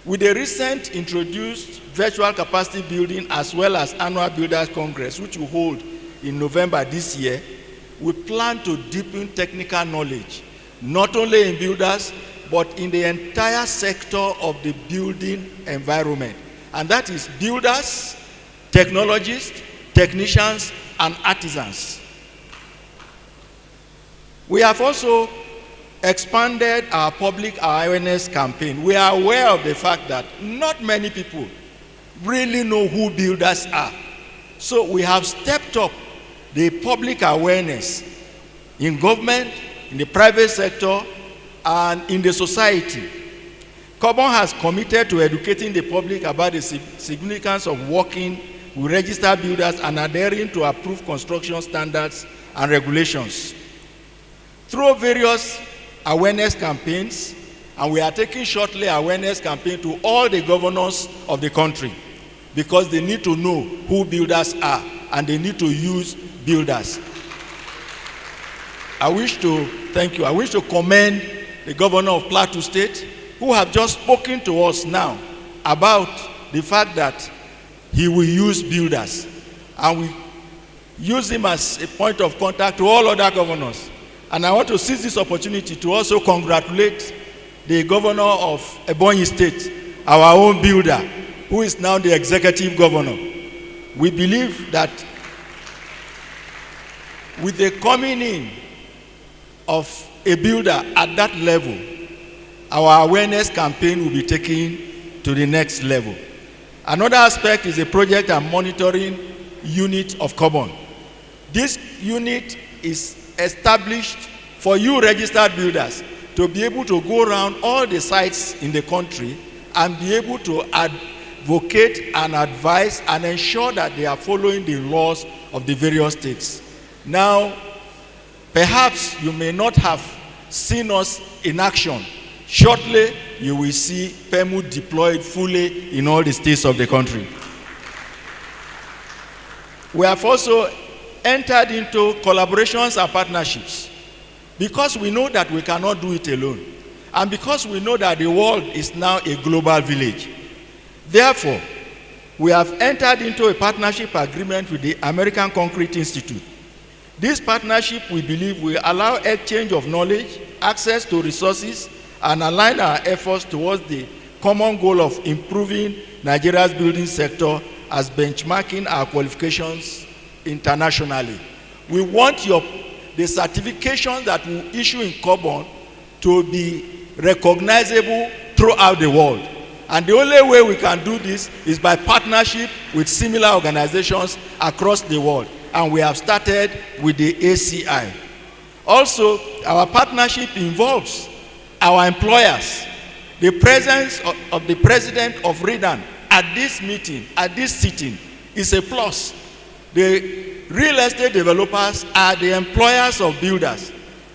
With the recent introduced virtual capacity building as well as Annual Builders Congress, which we hold in November this year, we plan to deepen technical knowledge, not only in builders, but in the entire sector of the building environment. And that is builders, technologists, technicians, and artisans. We have also expanded our public awareness campaign. We are aware of the fact that not many people really know who builders are. So we have stepped up the public awareness in government, in the private sector, and in the society. Cobon has committed to educating the public about the significance of working with registered builders and adhering to approved construction standards and regulations. Through various awareness campaigns, and we are taking shortly awareness campaign to all the governors of the country, because they need to know who builders are and they need to use builders. I wish to commend the governor of Plateau State, who have just spoken to us now about the fact that he will use builders, and we use him as a point of contact to all other governors. And I want to seize this opportunity to also congratulate the governor of Ebonyi State, our own builder, who is now the executive governor. We believe that with the coming in of a builder at that level, our awareness campaign will be taken to the next level. Another aspect is a project and monitoring unit of Cobon. This unit is established for you registered builders to be able to go around all the sites in the country and be able to advocate and advise and ensure that they are following the laws of the various states. Now, perhaps you may not have seen us in action. Shortly, you will see PEMU deployed fully in all the states of the country. We have also entered into collaborations and partnerships because we know that we cannot do it alone, and because we know that the world is now a global village. Therefore, we have entered into a partnership agreement with the American Concrete Institute. This partnership, we believe, will allow exchange of knowledge, access to resources, and align our efforts towards the common goal of improving Nigeria's building sector as benchmarking our qualifications internationally. We want the certification that we issue in Carbon to be recognizable throughout the world. And the only way we can do this is by partnership with similar organizations across the world. And we have started with the ACI. Also, our partnership involves our employers. The presence of the president of RIDAN at this meeting, at this sitting, is a plus. The real estate developers are the employers of builders.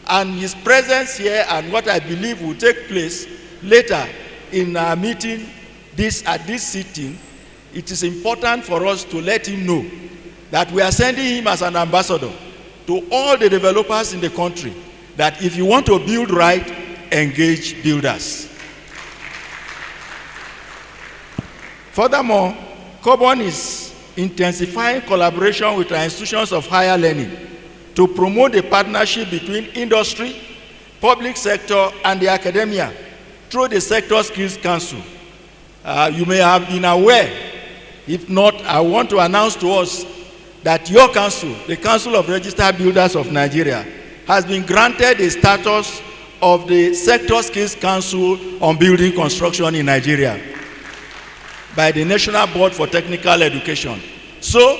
And his presence here and what I believe will take place later in our meeting at this sitting, it is important for us to let him know that we are sending him as an ambassador to all the developers in the country, that if you want to build right, engage builders. Furthermore, Carbon is intensifying collaboration with our institutions of higher learning to promote the partnership between industry, public sector, and the academia through the Sector Skills Council. You may have been aware. If not, I want to announce to us that your council, the Council of Registered Builders of Nigeria, has been granted the status of the Sector Skills Council on Building Construction in Nigeria by the National Board for Technical Education. So,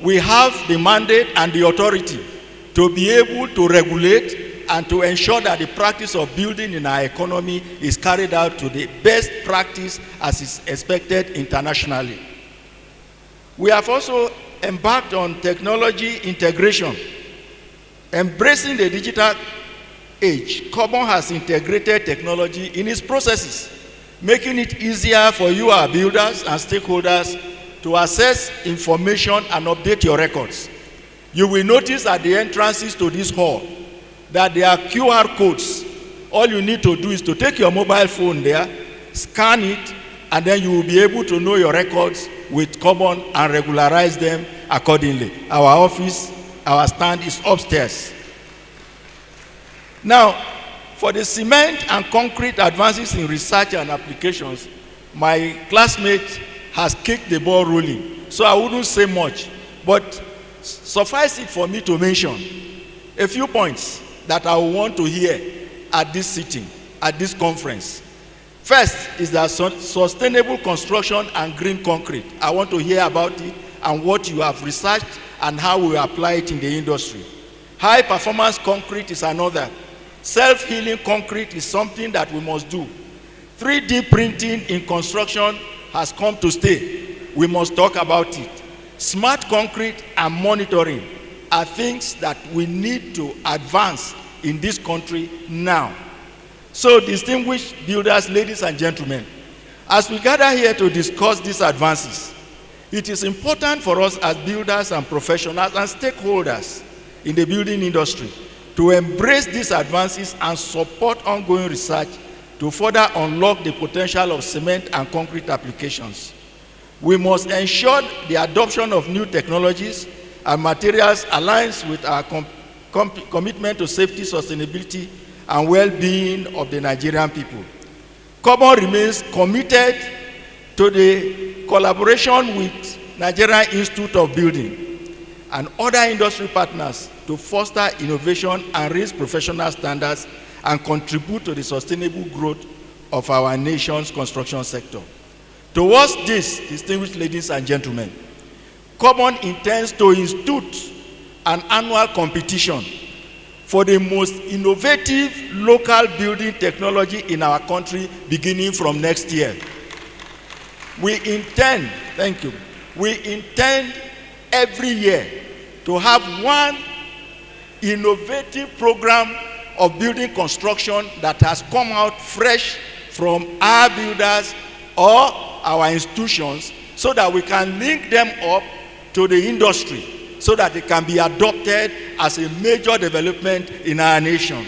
we have the mandate and the authority to be able to regulate and to ensure that the practice of building in our economy is carried out to the best practice as is expected internationally. We have also embarked on technology integration. Embracing the digital age, Carbon has integrated technology in its processes, making it easier for you, our builders and stakeholders, to access information and update your records. You will notice at the entrances to this hall that there are QR codes. All you need to do is to take your mobile phone there, scan it, and then you will be able to know your records with Carbon and regularize them accordingly. Our office, our stand is upstairs. Now, for the cement and concrete advances in research and applications, my classmate has kicked the ball rolling, so I wouldn't say much, but suffice it for me to mention a few points that I want to hear at this sitting, at this conference. First is that sustainable construction and green concrete. I want to hear about it and what you have researched and how we apply it in the industry. High performance concrete is another. Self-healing concrete is something that we must do. 3D printing in construction has come to stay. We must talk about it. Smart concrete and monitoring are things that we need to advance in this country now. So, distinguished builders, ladies and gentlemen, as we gather here to discuss these advances, it is important for us as builders and professionals and stakeholders in the building industry to embrace these advances and support ongoing research to further unlock the potential of cement and concrete applications. We must ensure the adoption of new technologies and materials aligns with our commitment to safety, sustainability, and well-being of the Nigerian people. Carbon remains committed to the collaboration with Nigerian Institute of Building and other industry partners to foster innovation and raise professional standards and contribute to the sustainable growth of our nation's construction sector. Towards this, distinguished ladies and gentlemen, Carbon intends to institute an annual competition for the most innovative local building technology in our country beginning from next year. We intend, thank you, we intend every year to have one innovative program of building construction that has come out fresh from our builders or our institutions so that we can link them up to the industry so that it can be adopted as a major development in our nation.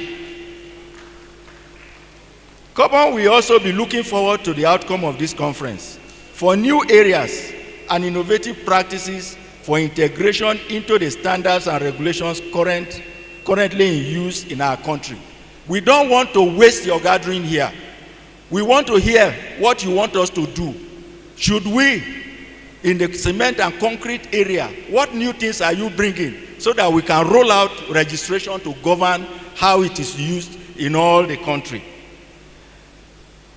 Carbon will also be looking forward to the outcome of this conference for new areas and innovative practices for integration into the standards and regulations currently in use in our country. We don't want to waste your gathering here. We want to hear what you want us to do. Should we, in the cement and concrete area, what new things are you bringing so that we can roll out registration to govern how it is used in all the country?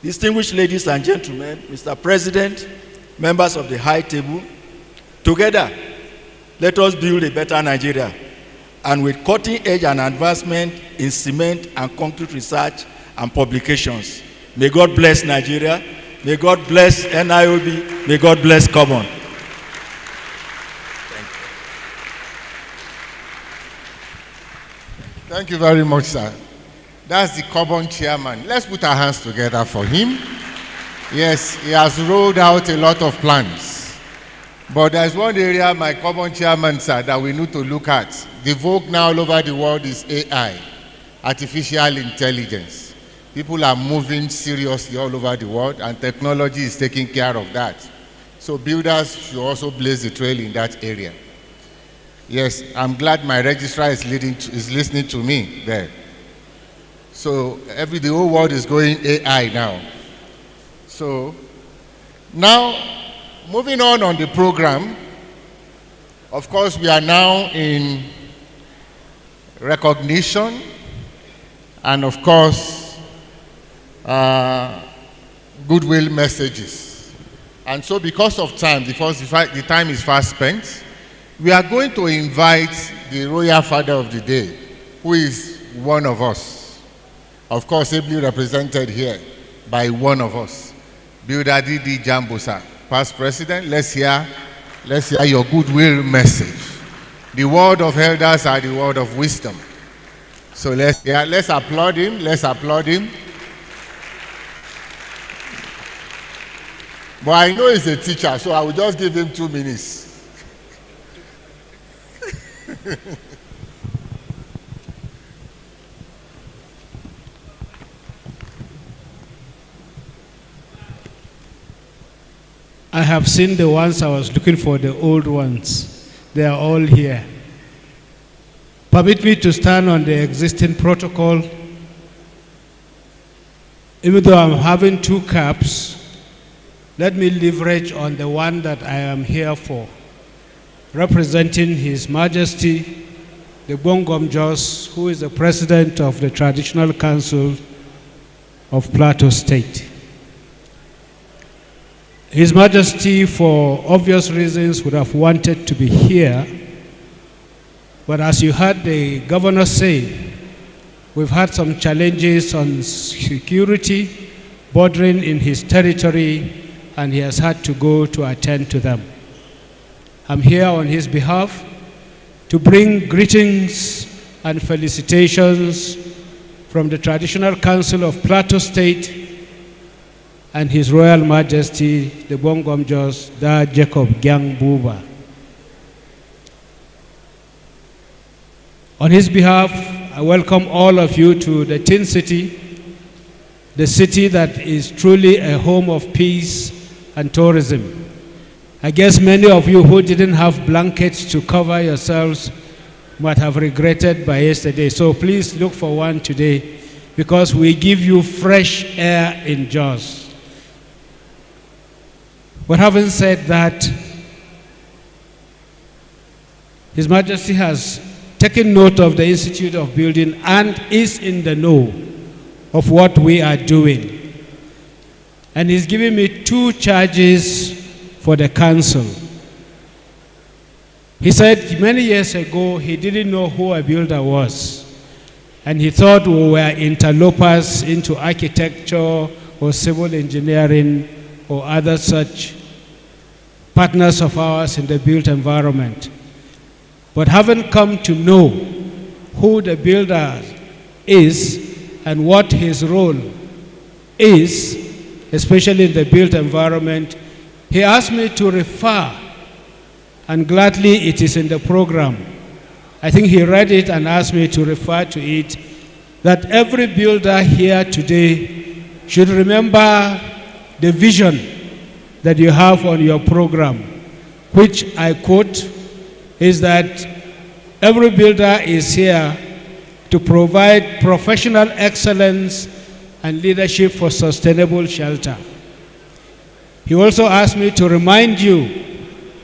Distinguished ladies and gentlemen, Mr. President, members of the high table, together, let us build a better Nigeria, and with cutting edge and advancement in cement and concrete research and publications. May God bless Nigeria. May God bless Niob. May God bless Common. Thank you very much, sir. That's the Common chairman. Let's put our hands together for him. Yes, he has rolled out a lot of plans. But there's one area, my Common chairman, sir, that we need to look at. The vogue now all over the world is AI, artificial intelligence. People are moving seriously all over the world, and technology is taking care of that. So builders should also blaze the trail in that area. Yes, I'm glad my registrar is listening to me there. So the whole world is going AI now. So now, moving on the program, of course, we are now in recognition and, of course, goodwill messages. And so because of time, because the time is fast spent, we are going to invite the Royal Father of the Day, who is one of us. Of course, ably represented here by one of us, Builder D.D. Jambosa, past president. Let's hear your goodwill message. The word of elders are the word of wisdom. So let's applaud him. Let's applaud him. But I know he's a teacher, so I will just give him 2 minutes. I have seen the ones I was looking for, the old ones. They are all here. Permit me to stand on the existing protocol. Even though I'm having 2 caps, let me leverage on the one that I am here for, representing His Majesty, the Bongom Jos, who is the President of the Traditional Council of Plateau State. His Majesty, for obvious reasons, would have wanted to be here, but as you heard the governor say, we've had some challenges on security bordering in his territory, and he has had to go to attend to them. I'm here on his behalf to bring greetings and felicitations from the Traditional Council of Plateau State and His Royal Majesty, the Bongom Jos Da Jacob Gyang Buba. On his behalf, I welcome all of you to the Tincity, the city that is truly a home of peace and tourism. I guess many of you who didn't have blankets to cover yourselves might have regretted by yesterday. So please look for one today, because we give you fresh air in Jos. But having said that, His Majesty has taken note of the Institute of Building and is in the know of what we are doing. And he's giving me 2 charges for the council. He said many years ago he didn't know who a builder was, and he thought we were interlopers into architecture or civil engineering or other such partners of ours in the built environment. But having come to know who the builder is and what his role is, especially in the built environment, he asked me to refer, and gladly it is in the program. I think he read it and asked me to refer to it, that every builder here today should remember the vision that you have on your program, which I quote, is that every builder is here to provide professional excellence and leadership for sustainable shelter. He also asked me to remind you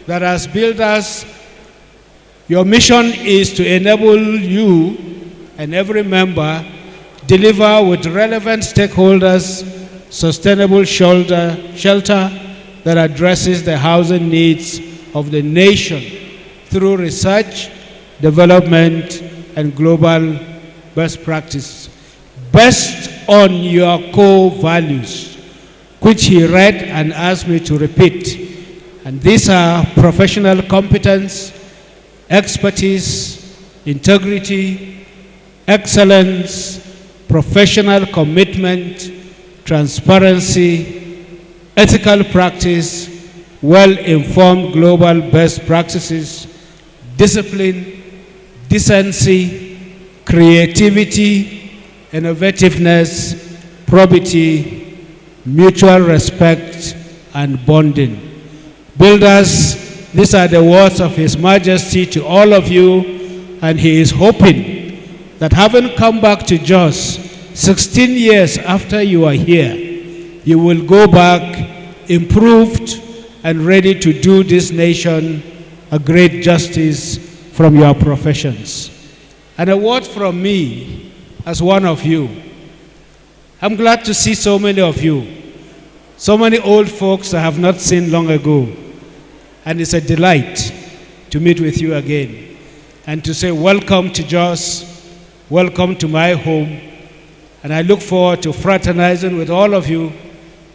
that as builders, your mission is to enable you and every member deliver with relevant stakeholders sustainable shelter that addresses the housing needs of the nation through research, development, and global best practices, based on your core values, which he read and asked me to repeat. And these are professional competence, expertise, integrity, excellence, professional commitment, transparency, ethical practice, well-informed global best practices, discipline, decency, creativity, innovativeness, probity, mutual respect, and bonding. Builders, these are the words of His Majesty to all of you, and he is hoping that having come back to Jos 16 years after you are here, you will go back improved and ready to do this nation a great justice from your professions. And a word from me as one of you. I'm glad to see so many of you, so many old folks I have not seen long ago. And it's a delight to meet with you again and to say welcome to Jos, welcome to my home. And I look forward to fraternizing with all of you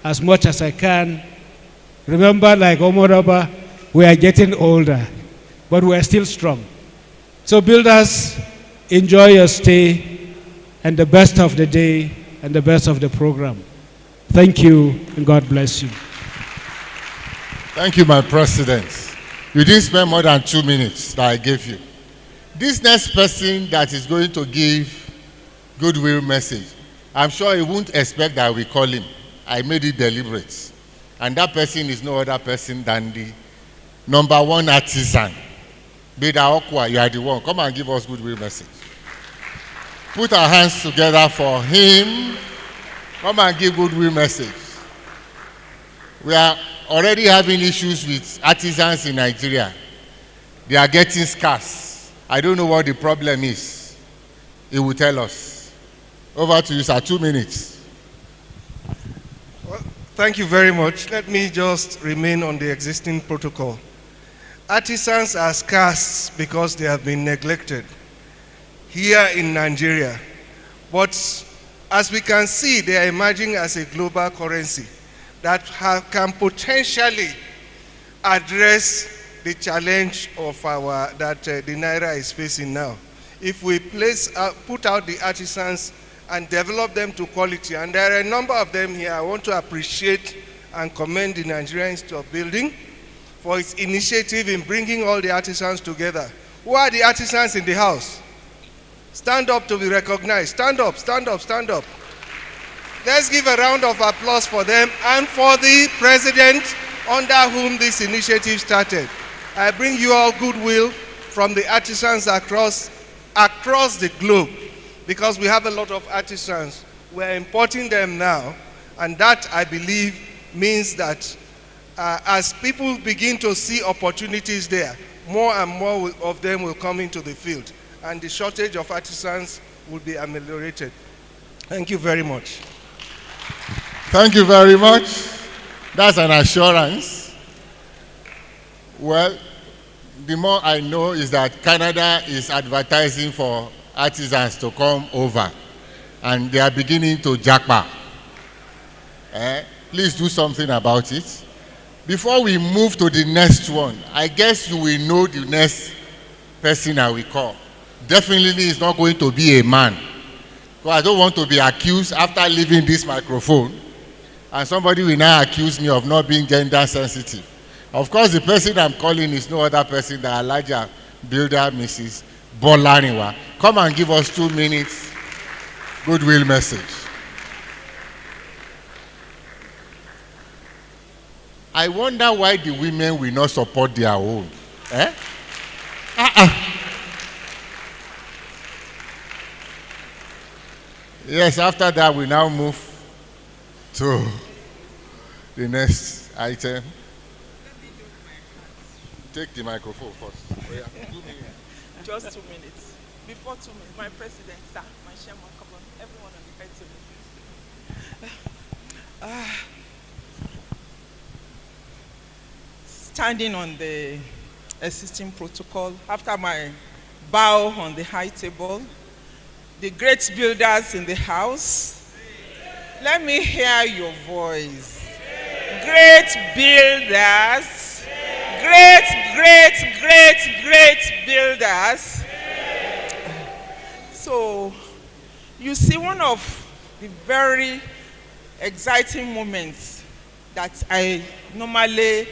as much as I can. Remember, like Omoraba, we are getting older, but we are still strong. So builders, enjoy your stay and the best of the day and the best of the program. Thank you, and God bless you. Thank you, my president. You didn't spend more than 2 minutes that I gave you. This next person that is going to give goodwill message, I'm sure he won't expect that we call him. I made it deliberate. And that person is no other person than the #1 artisan. Beda Okwa, you are the one. Come and give us goodwill message. Put our hands together for him. Come and give goodwill message. We are already having issues with artisans in Nigeria. They are getting scarce. I don't know what the problem is. He will tell us. Over to you, sir. 2 minutes. Well, thank you very much. Let me just remain on the existing protocol. Artisans are scarce because they have been neglected here in Nigeria. But as we can see, they are emerging as a global currency that can potentially address the challenge of that the Naira is facing now. If we put out the artisans and develop them to quality, and there are a number of them here, I want to appreciate and commend the Nigerian Institute of Building for its initiative in bringing all the artisans together. Who are the artisans in the house? Stand up to be recognized. Stand up, stand up, stand up. Let's give a round of applause for them and for the president under whom this initiative started. I bring you all goodwill from the artisans across the globe, because we have a lot of artisans. We're importing them now, and that, I believe, means that as people begin to see opportunities there, more and more of them will come into the field, and the shortage of artisans will be ameliorated. Thank you very much. Thank you very much. That's an assurance. Well, the more I know is that Canada is advertising for artisans to come over, and they are beginning to jackpot. Please do something about it. Before we move to the next one, I guess you will know the next person I will call. Definitely it's not going to be a man. So I don't want to be accused after leaving this microphone, and somebody will now accuse me of not being gender sensitive. Of course, the person I'm calling is no other person than Elijah Builder, Mrs. Bolaniwa. Come and give us 2 minutes goodwill message. I wonder why the women will not support their own. Yes, after that we now move to the next item. Take the microphone first. Oh, yeah. 2 minutes. Just 2 minutes. Before 2 minutes, my president, sir, my chairman, come on, everyone on the head table. Standing on the existing protocol, after my bow on the high table, the great builders in the house, let me hear your voice. Great builders, great builders. So, you see, one of the very exciting moments that I normally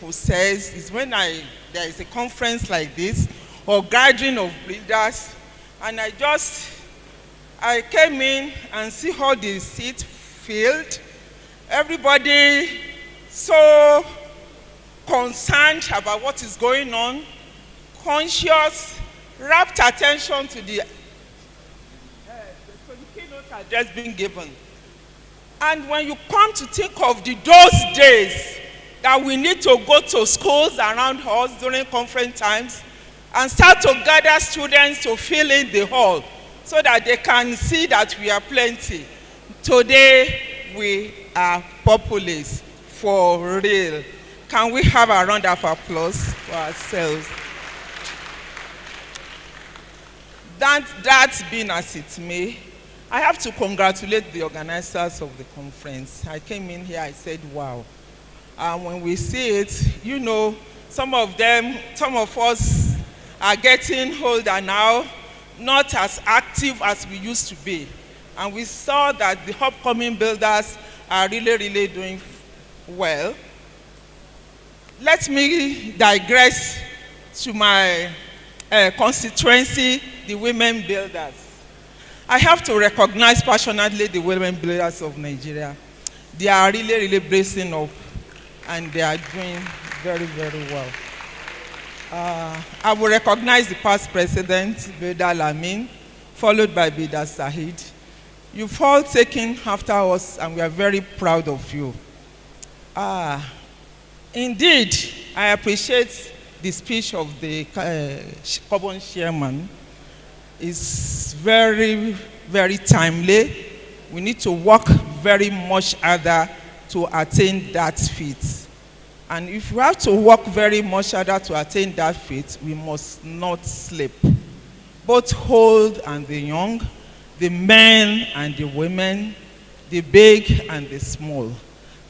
possess is when there is a conference like this or gathering of leaders, and I came in and see all the seats filled. Everybody so concerned about what is going on, conscious, rapt attention to the keynote address being given. And when you come to think of those days that we need to go to schools around us during conference times and start to gather students to fill in the hall so that they can see that we are plenty. Today, we are populace for real. Can we have a round of applause for ourselves? That being as it may, I have to congratulate the organizers of the conference. I came in here, I said, wow. And when we see it, you know, some of us are getting older now, not as active as we used to be. And we saw that the upcoming builders are really doing well. Let me digress to my constituency, the women builders. I have to recognize passionately the women builders of Nigeria. They are really bracing up, and they are doing very well. I will recognize the past president, Builder Lamin, followed by Builder Sahid. You've all taken after us, and we are very proud of you. Indeed, I appreciate the speech of the Carbon chairman. It's very timely. We need to work very much harder to attain that feat. And if we have to work very much harder to attain that feat, we must not sleep. Both old and the young, the men and the women, the big and the small.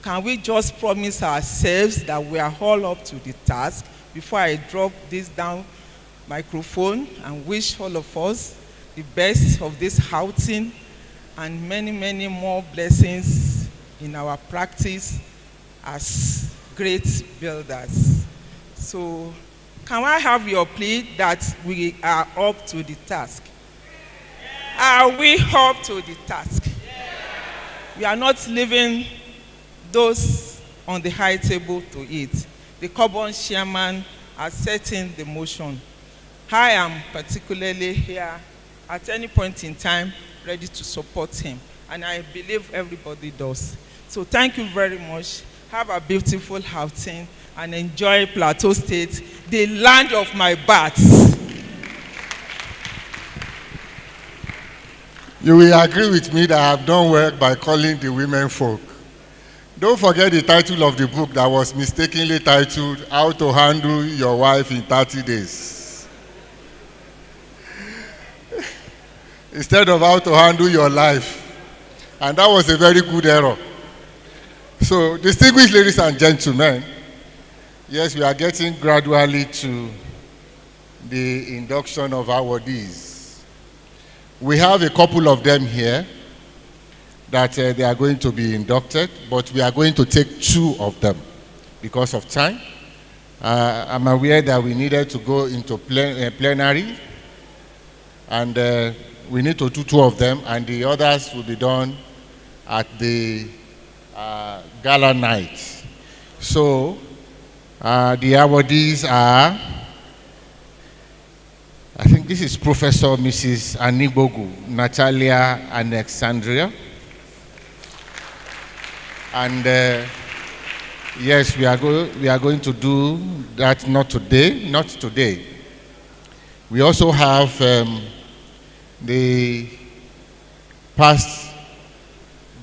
Can we just promise ourselves that we are all up to the task before I drop this down microphone and wish all of us the best of this outing and many more blessings in our practice as great builders. So, can I have your plea that we are up to the task? Are we up to the task? We are not leaving those on the high table to eat. The Carbon chairman has set in the motion. I am particularly here at any point in time ready to support him, and I believe everybody does. So thank you very much. Have a beautiful outing and enjoy Plateau State, the land of my birth. You will agree with me that I have done work by calling the women folk. Don't forget the title of the book that was mistakenly titled, How to Handle Your Wife in 30 Days. Instead of how to handle your life. And that was a very good error. So, distinguished ladies and gentlemen, yes, we are getting gradually to the induction of awardees. We have a couple of them here that they are going to be inducted, but we are going to take 2 of them because of time. I'm aware that we needed to go into plenary, and we need to do 2 of them, and the others will be done at the gala night. So, the awardees are, I think this is Professor Mrs. Anibogu, Natalia Alexandria. And yes, we are going to do that, not today. We also have the past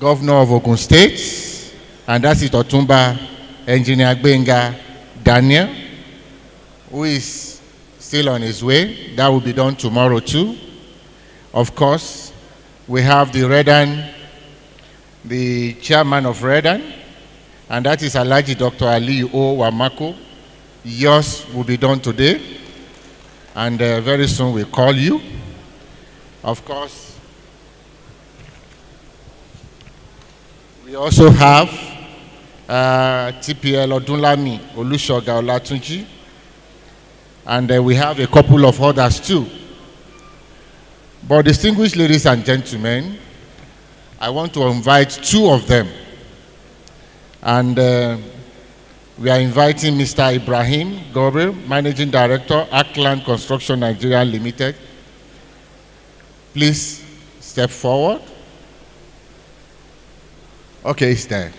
governor of Ogun State, and that is Otumba Engineer Gbenga Daniel, who is still on his way. That will be done tomorrow too. Of course, we have the Redan, the chairman of Redan, and that is Alhaji Dr. Ali O. Wamako. Yours will be done today, and very soon we'll call you. Of course, we also have TPL Odunlami Olushoga Olatunji, and we have a couple of others too. But distinguished ladies and gentlemen, I want to invite two of them. And we are inviting Mr. Ibrahim Gabriel, Managing Director, Ackland Construction Nigeria Limited. Please step forward. Okay, he's there.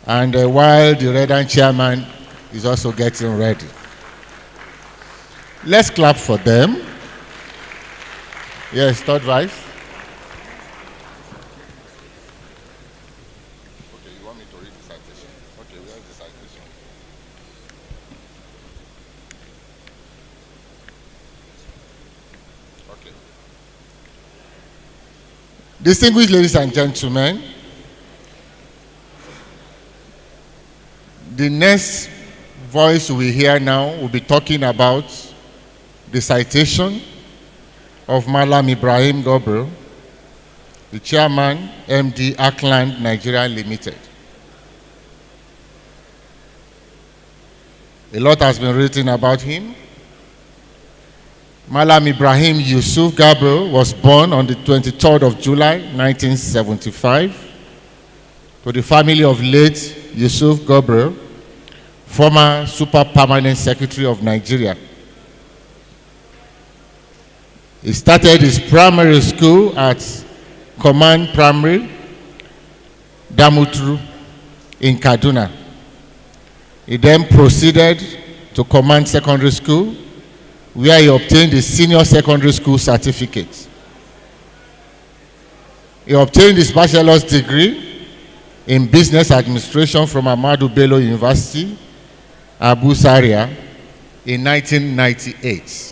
And while the Redan chairman is also getting ready, let's clap for them. Yes, third vice. Okay, you want me to read the citation? Okay, where's the citation? Okay. Distinguished ladies and gentlemen, the next voice we hear now will be talking about the citation of Malam Ibrahim Gabriel, the chairman, MD, Ackland Nigeria Limited. A lot has been written about him. Malam Ibrahim Yusuf Gabriel was born on the 23rd of July, 1975, to the family of late Yusuf Gabriel, former Super Permanent Secretary of Nigeria. He started his primary school at Command Primary, Damutru, in Kaduna. He then proceeded to Command Secondary School, where he obtained his senior secondary school certificate. He obtained his bachelor's degree in business administration from Ahmadu Bello University, Abu Zaria, in 1998.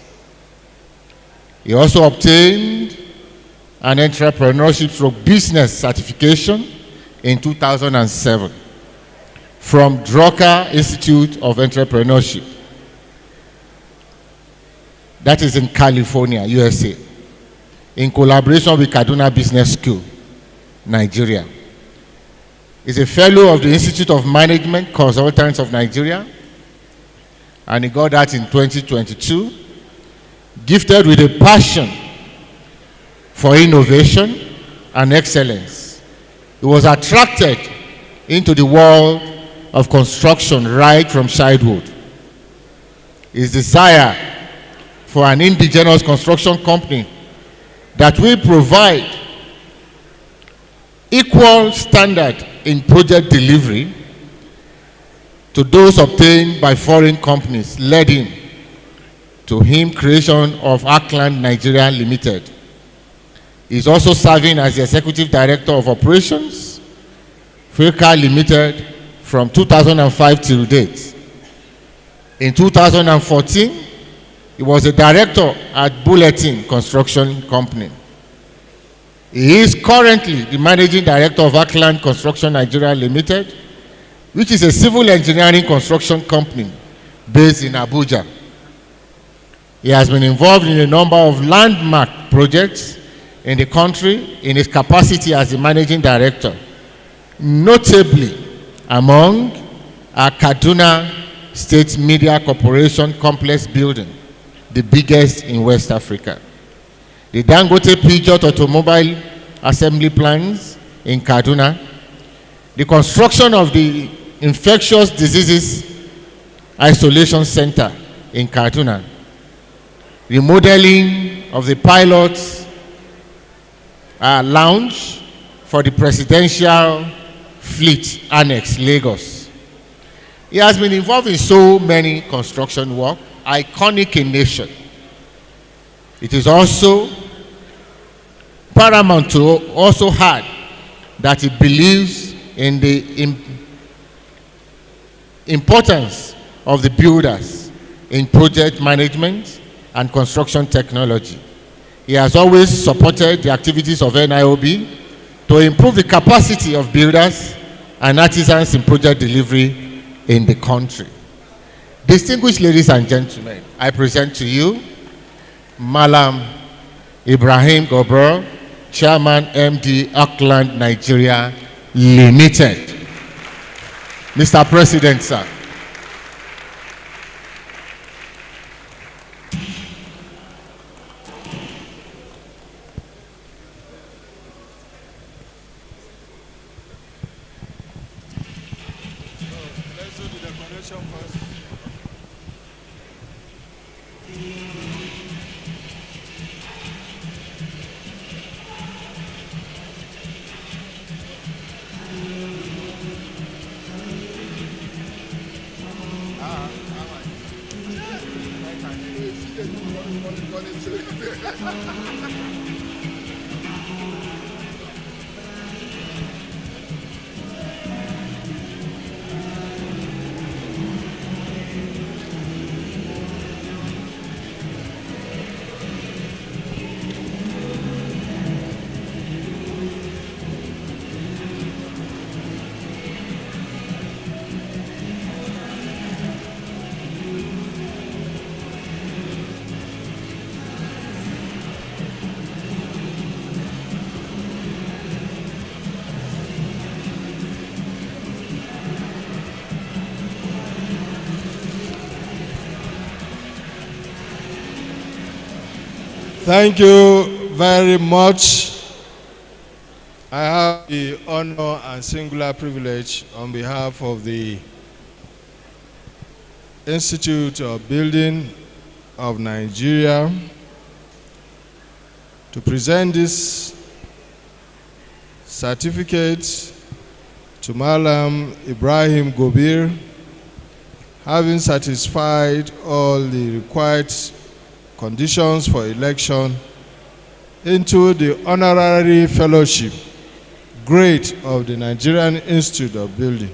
He also obtained an entrepreneurship through business certification in 2007 from Drucker Institute of Entrepreneurship. That is in California, USA, in collaboration with Kaduna Business School, Nigeria. He's a fellow of the Institute of Management Consultants of Nigeria, and he got that in 2022. Gifted with a passion for innovation and excellence, he was attracted into the world of construction right from childhood. His desire for an indigenous construction company that will provide equal standard in project delivery to those obtained by foreign companies led him to creation of Ackland Nigeria Limited. He is also serving as the Executive Director of Operations, Africa Limited, from 2005 till date. In 2014, he was a director at Bulletin Construction Company. He is currently the Managing Director of Ackland Construction Nigeria Limited, which is a civil engineering construction company based in Abuja. He has been involved in a number of landmark projects in the country in his capacity as the Managing Director, notably among our Kaduna State Media Corporation Complex building, the biggest in West Africa. The Dangote Peugeot Automobile Assembly Plants in Kaduna, the construction of the Infectious Diseases Isolation Center in Kaduna, remodeling of the pilot lounge for the Presidential Fleet Annex, Lagos. He has been involved in so many construction work, iconic in nation. It is also paramount to also add that he believes in the importance of the builders in project management and construction technology. He has always supported the activities of Niob to improve the capacity of builders and artisans in project delivery in the country. Distinguished ladies and gentlemen, I present to you Malam Ibrahim Gobro, Chairman MD Auckland Nigeria Limited. Mr. President, sir. Let's do the declaration first. Thank you very much. I have the honor and singular privilege on behalf of the Institute of Building of Nigeria to present this certificate to Malam Ibrahim Gobir, having satisfied all the required conditions for election into the honorary fellowship grade of the Nigerian Institute of Building.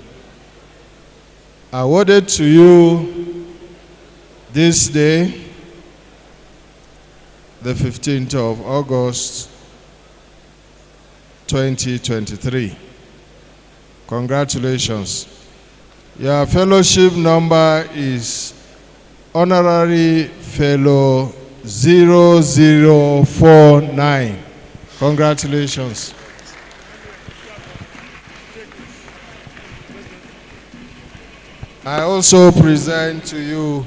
Awarded to you this day, the 15th of August, 2023. Congratulations. Your fellowship number is Honorary Fellow 0049. Congratulations. I also present to you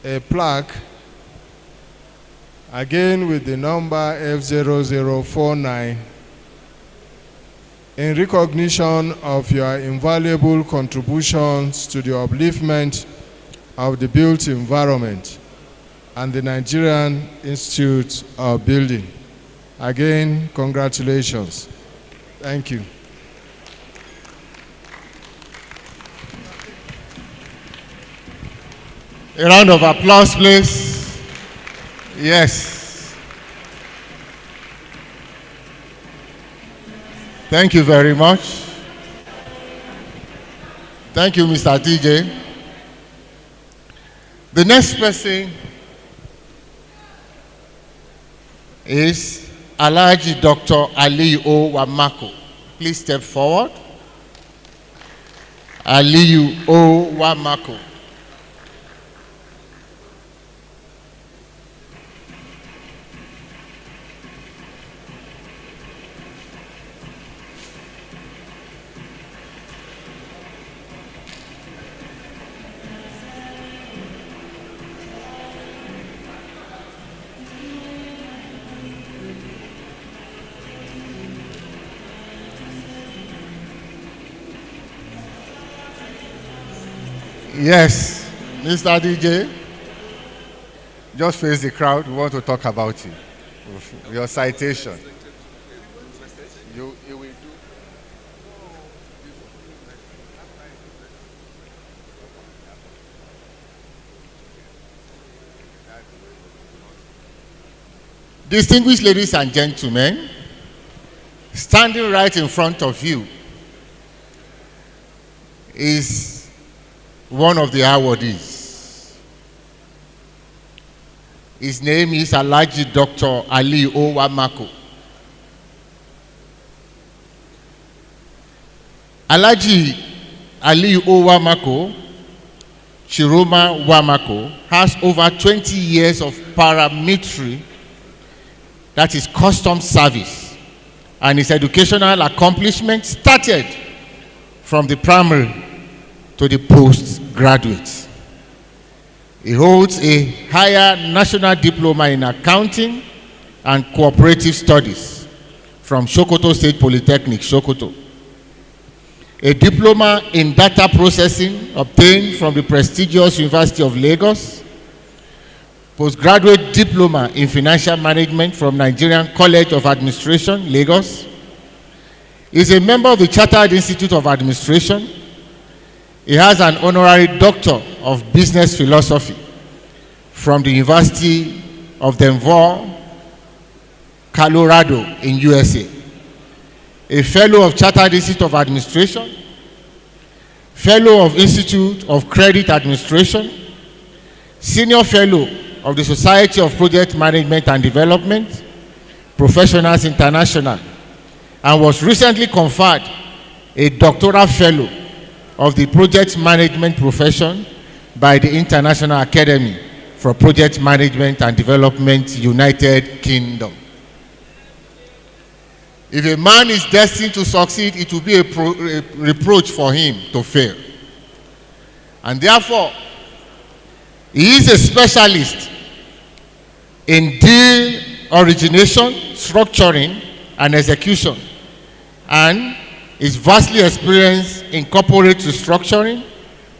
a plaque, again with the number F0049, in recognition of your invaluable contributions to the upliftment of the built environment and the Nigerian Institute of Building. Again, congratulations. Thank you. A round of applause, please. Yes. Thank you very much. Thank you, Mr. DJ. The next person is Alhaji Dr. Aliyu Wamako. Please step forward. Aliyu Wamako. Yes, Mr. DJ, just face the crowd. We want to talk about you. Your citation. You will do. Distinguished ladies and gentlemen, standing right in front of you is one of the awardees. His name is Alhaji Dr. Ali Owamako. Alhaji Ali Owamako, Chiroma Wamako, has over 20 years of paramilitary, that is custom service, and his educational accomplishment started from the primary to the postgraduate. He holds a higher national diploma in accounting and cooperative studies from Sokoto State Polytechnic, Sokoto. A diploma in data processing obtained from the prestigious University of Lagos. Postgraduate diploma in financial management from Nigerian College of Administration, Lagos. He is a member of the Chartered Institute of Administration. He has an honorary doctor of business philosophy from the University of Denver, Colorado in USA. A fellow of Chartered Institute of Administration, fellow of Institute of Credit Administration, senior fellow of the Society of Project Management and Development, Professionals International, and was recently conferred a doctoral fellow of the project management profession by the International Academy for Project Management and Development, United Kingdom. If a man is destined to succeed, it will be a reproach for him to fail. And therefore, he is a specialist in deal origination, structuring, and execution, and is vastly experienced in corporate restructuring,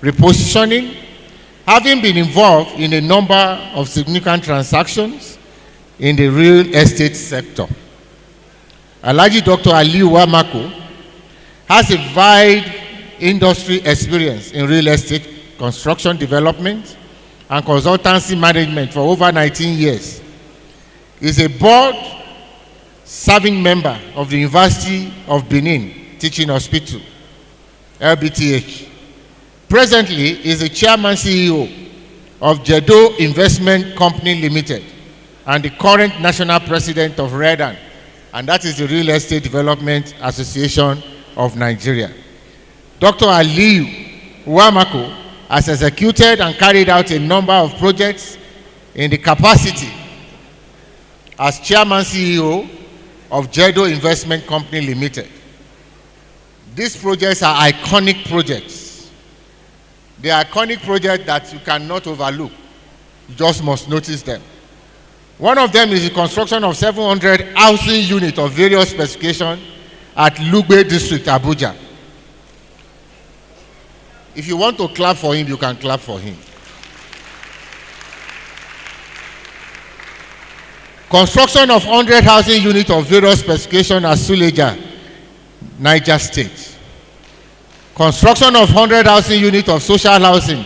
repositioning, having been involved in a number of significant transactions in the real estate sector. Alhaji Dr. Ali Owamako has a wide industry experience in real estate, construction development, and consultancy management for over 19 years. He is a board-serving member of the University of Benin Teaching Hospital, LBTH. Presently, he is the chairman CEO of Jedo Investment Company Limited and the current national president of REDAN, and that is the Real Estate Development Association of Nigeria. Dr. Ali Owamako has executed and carried out a number of projects in the capacity as chairman CEO of Jedo Investment Company Limited. These projects are iconic projects. They are iconic projects that you cannot overlook. You just must notice them. One of them is the construction of 700 housing units of various specifications at Lugbe District, Abuja. If you want to clap for him, you can clap for him. Construction of 100 housing units of various specifications at Suleja, Niger State. Construction of 100 housing units of social housing,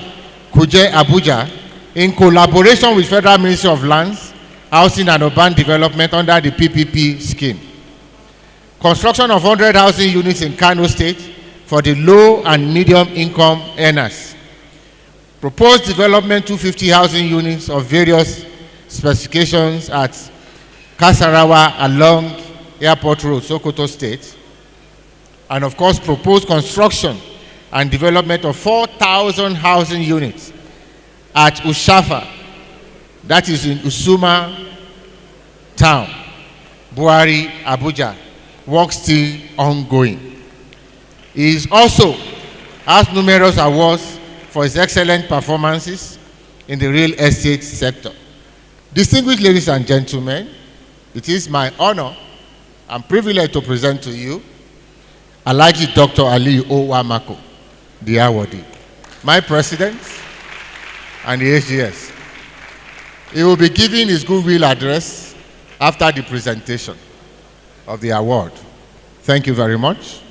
Kuje, Abuja, in collaboration with Federal Ministry of Lands, Housing and Urban Development under the PPP scheme. Construction of 100 housing units in Kano State for the low and medium income earners. Proposed development 250 housing units of various specifications at Kasarawa along Airport Road, Sokoto State. And of course, proposed construction and development of 4,000 housing units at Ushafa, that is in Usuma Town, Buhari, Abuja. Work still ongoing. He is also has numerous awards for his excellent performances in the real estate sector. Distinguished ladies and gentlemen, it is my honor and privilege to present to you Alhaji Dr. Ali Owamako, the awardee, my president, and the AGS. He will be giving his goodwill address after the presentation of the award. Thank you very much.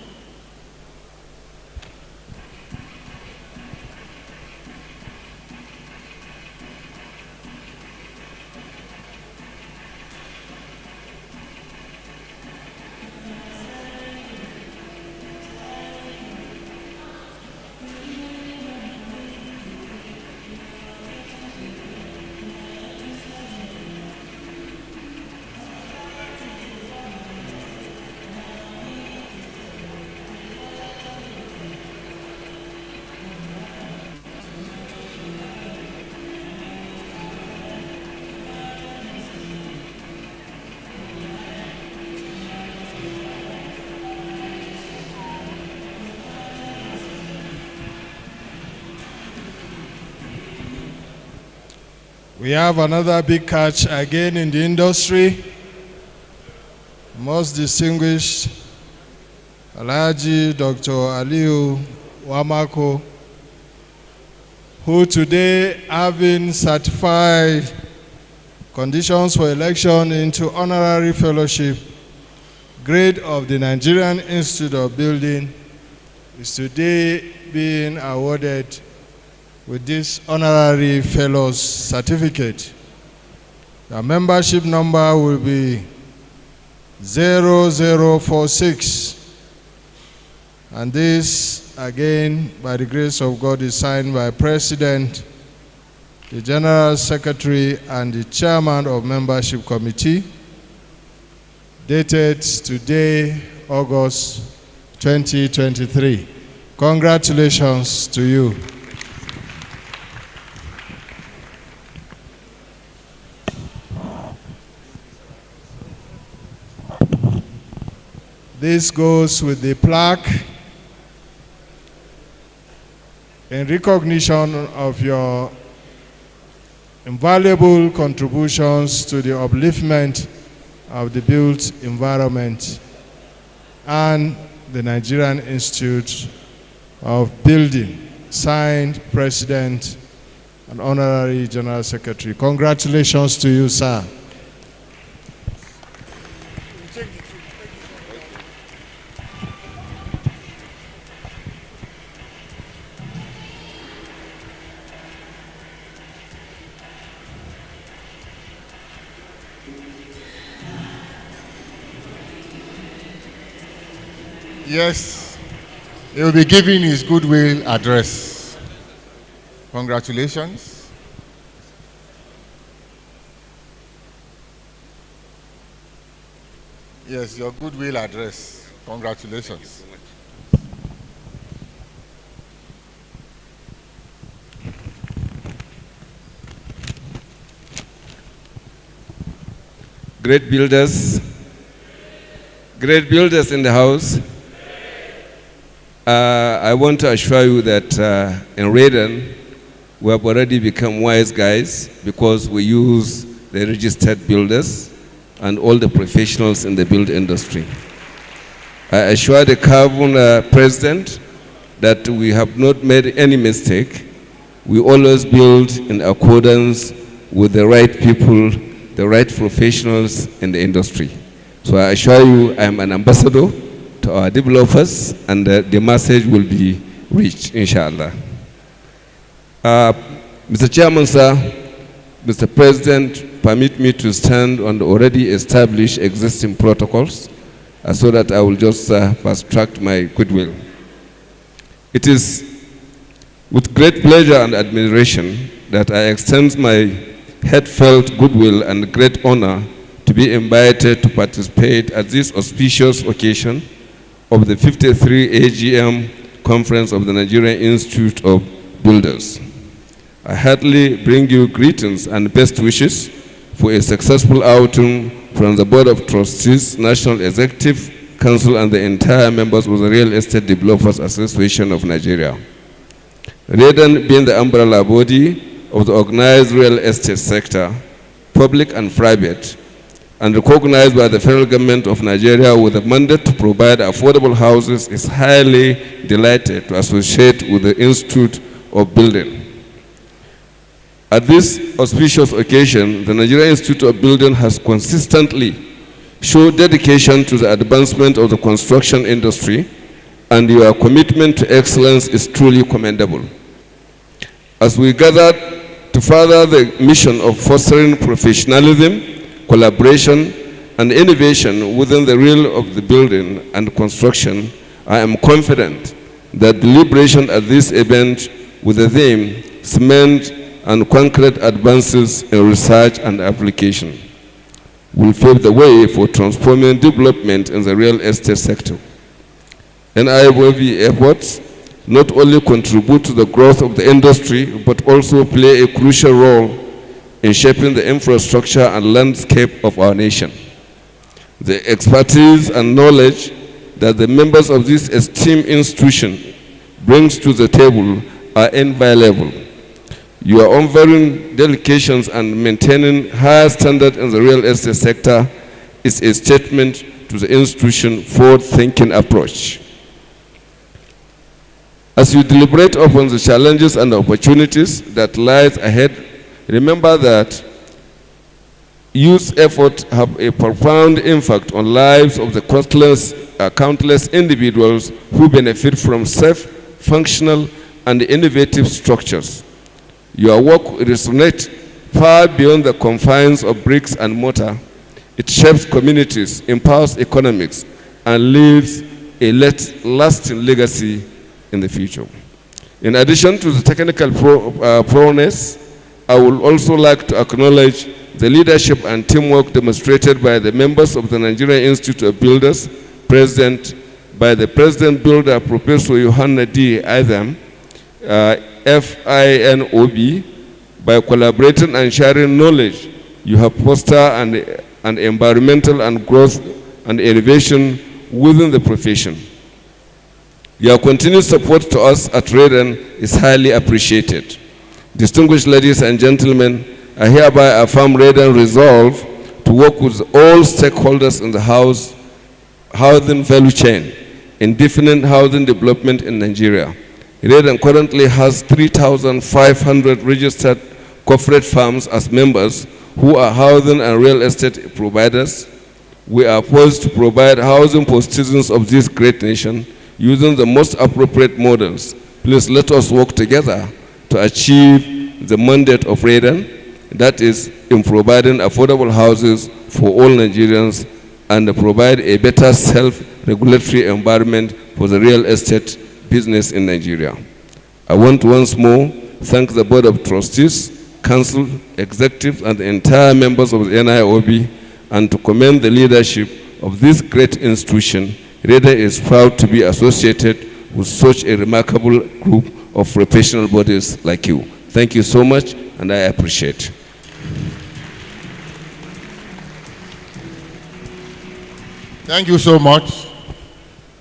We have another big catch again in the industry. Most distinguished Alhaji Dr. Aliu Wamako, who today, having certified conditions for election into honorary fellowship grade of the Nigerian Institute of Building, is today being awarded with this honorary fellows certificate. The membership number will be 0046. And this, again, by the grace of God, is signed by President, the General Secretary, and the Chairman of Membership Committee, dated today, August 2023. Congratulations to you. This goes with the plaque in recognition of your invaluable contributions to the upliftment of the built environment and the Nigerian Institute of Building. Signed, President and Honorary General Secretary. Congratulations to you, sir. Yes, he will be giving his goodwill address. Congratulations. Yes, your goodwill address. Congratulations. Great builders in the house. I want to assure you that in Raiden, we have already become wise guys because we use the registered builders and all the professionals in the build industry. I assure the carbon president that we have not made any mistake. We always build in accordance with the right people, the right professionals in the industry. So I assure you I am an ambassador to our developers, and the message will be reached, inshallah. Mr. Chairman, sir, Mr. President, permit me to stand on the already established existing protocols so that I will just fast-track my goodwill. It is with great pleasure and admiration that I extend my heartfelt goodwill and great honor to be invited to participate at this auspicious occasion of the 53 AGM Conference of the Nigerian Institute of Builders. I heartily bring you greetings and best wishes for a successful outing from the Board of Trustees, National Executive Council, and the entire members of the Real Estate Developers Association of Nigeria. Raiden being the umbrella body of the organized real estate sector, public and private, and recognized by the federal government of Nigeria with a mandate to provide affordable houses, is highly delighted to associate with the Institute of Building. At this auspicious occasion, the Nigerian Institute of Building has consistently showed dedication to the advancement of the construction industry, and your commitment to excellence is truly commendable. As we gather to further the mission of fostering professionalism, collaboration, and innovation within the realm of the building and construction, I am confident that deliberation at this event with the theme Cement and Concrete Advances in Research and Application will pave the way for transforming development in the real estate sector. NIOB efforts not only contribute to the growth of the industry, but also play a crucial role in shaping the infrastructure and landscape of our nation. The expertise and knowledge that the members of this esteemed institution brings to the table are invaluable. Your unwavering dedications and maintaining high standard in the real estate sector is a statement to the institution's forward-thinking approach. As you deliberate upon the challenges and opportunities that lies ahead, remember that youth efforts have a profound impact on lives of the countless individuals who benefit from safe, functional, and innovative structures. Your work resonates far beyond the confines of bricks and mortar. It shapes communities, empowers economics, and leaves a lasting legacy in the future. In addition to the technical prowess, I would also like to acknowledge the leadership and teamwork demonstrated by the members of the Nigerian Institute of Builders, by the President Builder, Professor Yohanna D. Adam, FINOB. By collaborating and sharing knowledge, you have fostered an environmental and growth and elevation within the profession. Your continued support to us at Reden is highly appreciated. Distinguished ladies and gentlemen, I hereby affirm Reden's resolve to work with all stakeholders in the housing value chain in deepening housing development in Nigeria. Reden currently has 3,500 registered corporate firms as members who are housing and real estate providers. We are poised to provide housing for citizens of this great nation using the most appropriate models. Please let us work together to achieve the mandate of Reden, that is, in providing affordable houses for all Nigerians and provide a better self-regulatory environment for the real estate business in Nigeria. I want to once more thank the Board of Trustees, Council, Executive, and the entire members of the NIOB, and to commend the leadership of this great institution. Reden is proud to be associated with such a remarkable group of professional bodies like you. Thank you so much, and I appreciate. Thank you so much.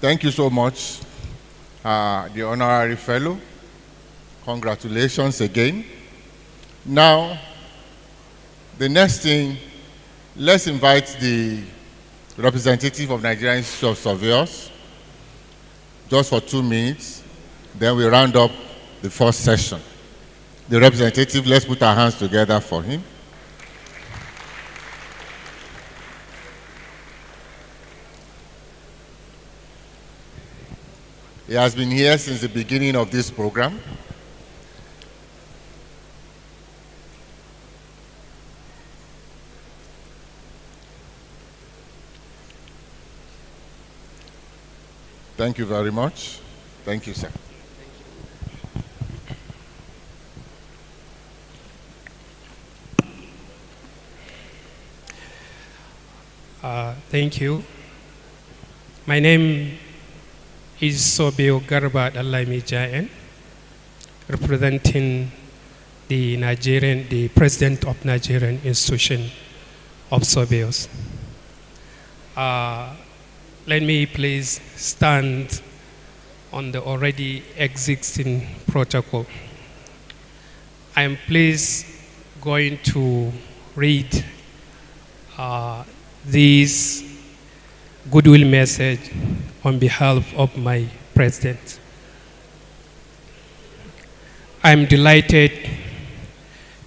Thank you so much, the honorary fellow. Congratulations again. Now, the next thing, let's invite the representative of Nigerian Institute of Surveyors just for 2 minutes. Then we round up the first session. The representative, let's put our hands together for him. He has been here since the beginning of this program. Thank you very much. Thank you, sir. Thank you. My name is Sobeo Garba Alamijayan, representing the President of Nigerian Institution of Surveyors. Let me please stand on the already existing protocol. I am please going to read this goodwill message on behalf of my president. I am delighted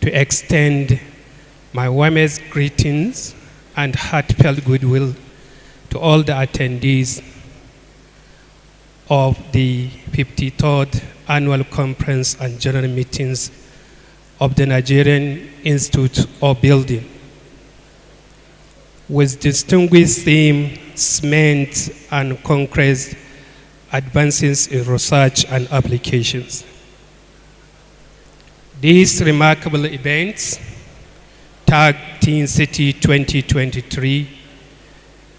to extend my warmest greetings and heartfelt goodwill to all the attendees of the 53rd Annual Conference and General Meetings of the Nigerian Institute of Building, with distinguished theme, Cement and Concrete Advances in Research and Applications. These remarkable events, tagged Tincity 2023,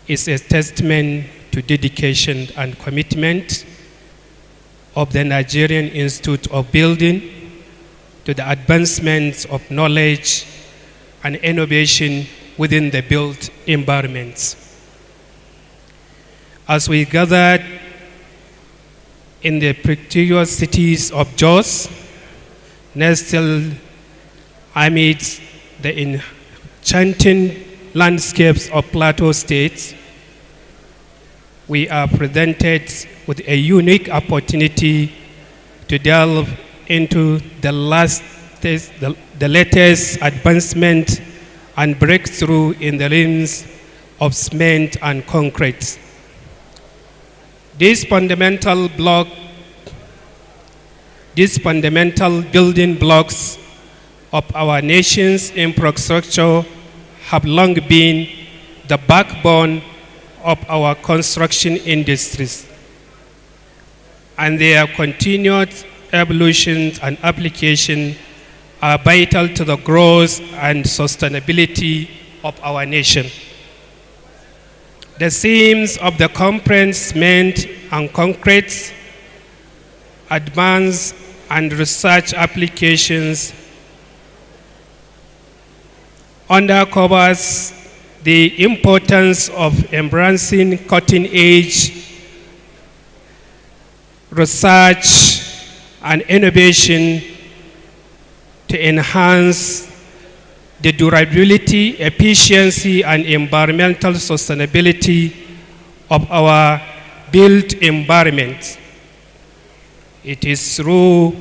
is a testament to dedication and commitment of the Nigerian Institute of Building to the advancement of knowledge and innovation within the built environments. As we gathered in the prestigious cities of Jos, nestled amidst the enchanting landscapes of plateau states, we are presented with a unique opportunity to delve into the latest advancement and breakthrough in the realms of cement and concrete. These fundamental building blocks of our nation's infrastructure have long been the backbone of our construction industries, and their continued evolution and application are vital to the growth and sustainability of our nation. The themes of the conference, cement and concrete, advanced and research applications, undercovers the importance of embracing cutting-edge research and innovation to enhance the durability, efficiency, and environmental sustainability of our built environment. It is through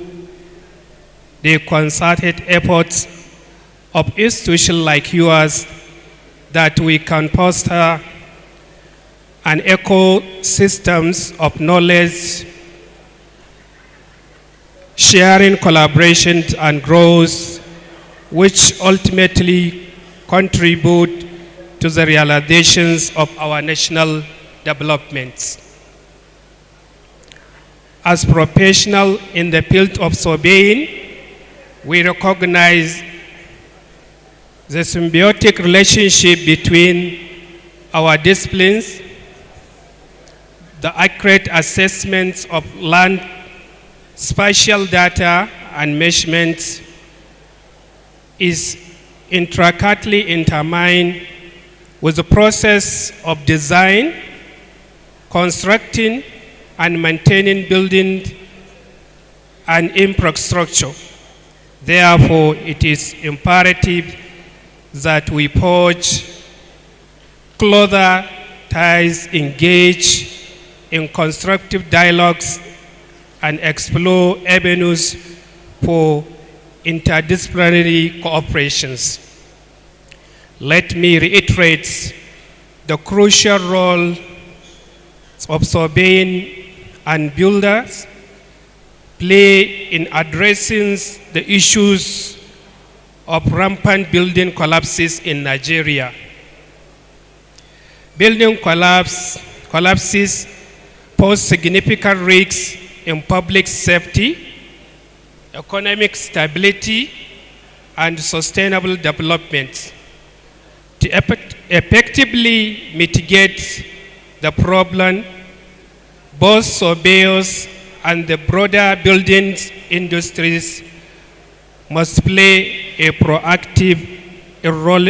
the concerted efforts of institutions like yours that we can foster an ecosystem of knowledge, sharing, collaboration, and growth, which ultimately contribute to the realizations of our national developments. As professionals in the field of surveying, we recognize the symbiotic relationship between our disciplines. The accurate assessments of land spatial data and measurements is intricately intertwined with the process of design, constructing, and maintaining buildings and infrastructure. Therefore, it is imperative that we forge closer ties, engage in constructive dialogues, and explore avenues for interdisciplinary cooperations. Let me reiterate the crucial role of surveying and builders play in addressing the issues of rampant building collapses in Nigeria. Building collapses pose significant risks in public safety, economic stability, and sustainable development. To effectively mitigate the problem, both surveyors and the broader building industries must play a proactive role,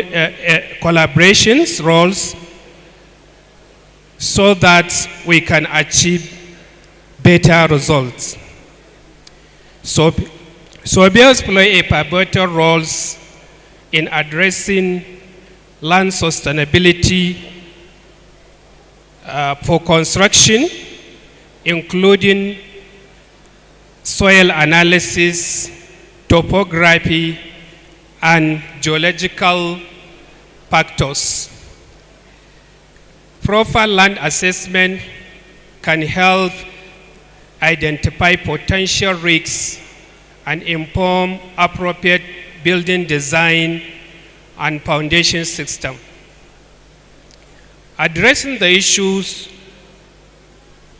collaborations roles, so that we can achieve better results. So, surveyors play a pivotal role in addressing land sustainability for construction, including soil analysis, topography, and geological factors. Proper land assessment can help identify potential risks and inform appropriate building design and foundation system. Addressing the issues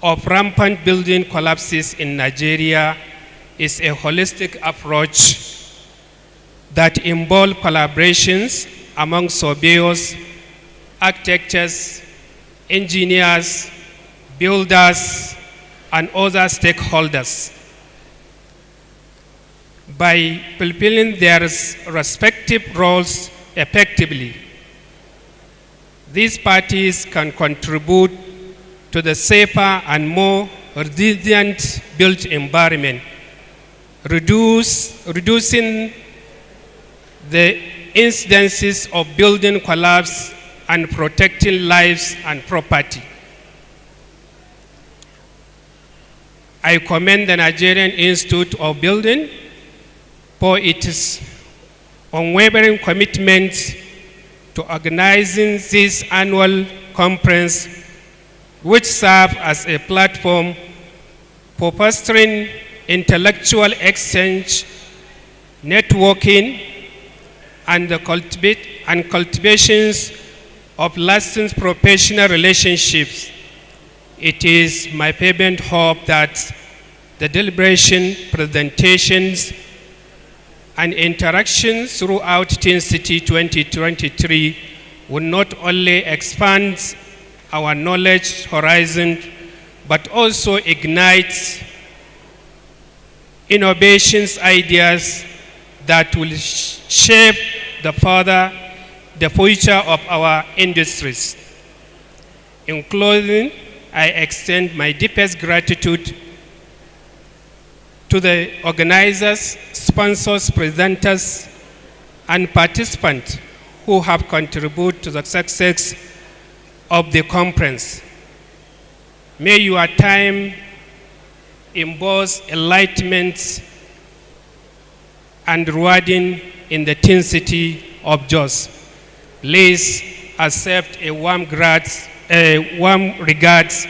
of rampant building collapses in Nigeria is a holistic approach that involves collaborations among surveyors, architects, engineers, builders, and other stakeholders. By fulfilling their respective roles effectively, these parties can contribute to the safer and more resilient built environment, reducing the incidences of building collapse and protecting lives and property. I commend the Nigerian Institute of Building for its unwavering commitment to organizing this annual conference, which serves as a platform for fostering intellectual exchange, networking, and the cultivations of lasting professional relationships. It is my fervent hope that the deliberation, presentations, and interactions throughout Tincity 2023 will not only expand our knowledge horizon, but also ignite innovations, ideas that will shape the future of our industries. In closing, I extend my deepest gratitude to the organizers, sponsors, presenters, and participants who have contributed to the success of the conference. May your time emboss enlightenment and rewarding in the Tincity of Jos. Please accept a warm regards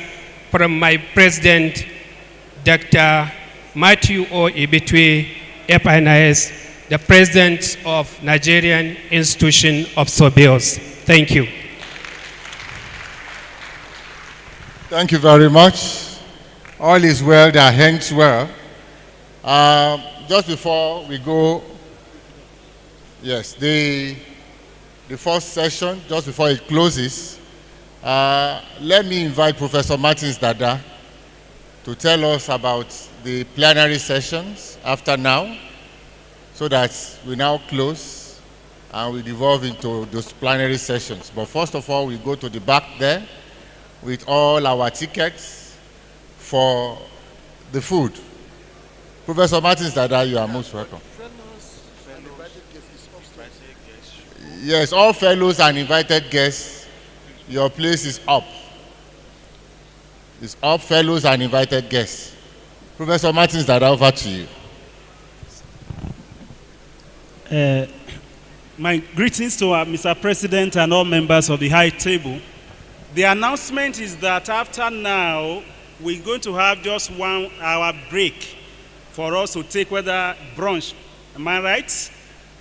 from my president, Dr. Matthew O. Ibitwe, FNIS, the president of Nigerian Institution of Sobios. Thank you. Thank you very much. All is well that hangs well. Just before we go, yes, the first session, just before it closes, let me invite Professor Martins Dada to tell us about the plenary sessions after now, so that we now close and we devolve into those plenary sessions. But first of all, we go to the back there with all our tickets for the food. Professor Martins Dada, you are most welcome. Yes, all fellows and invited guests, your place is up. It's up, fellows and invited guests. Professor Martins Dada, over to you. My greetings to Mr. President and all members of the high table. The announcement is that after now, we're going to have just 1 hour break for us to take whether brunch, am I right?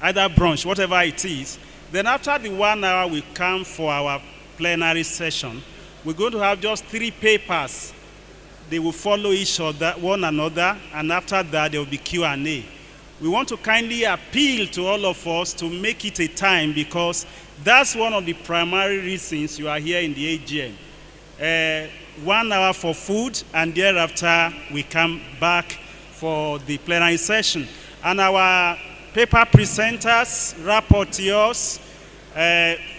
Either brunch, whatever it is. Then after the 1 hour, we come for our plenary session. We're going to have just 3 papers. They will follow each other, one another, and after that, there will be Q&A. We want to kindly appeal to all of us to make it a time, because that's one of the primary reasons you are here in the AGM. 1 hour for food, and thereafter we come back for the plenary session. And our paper presenters, rapporteurs,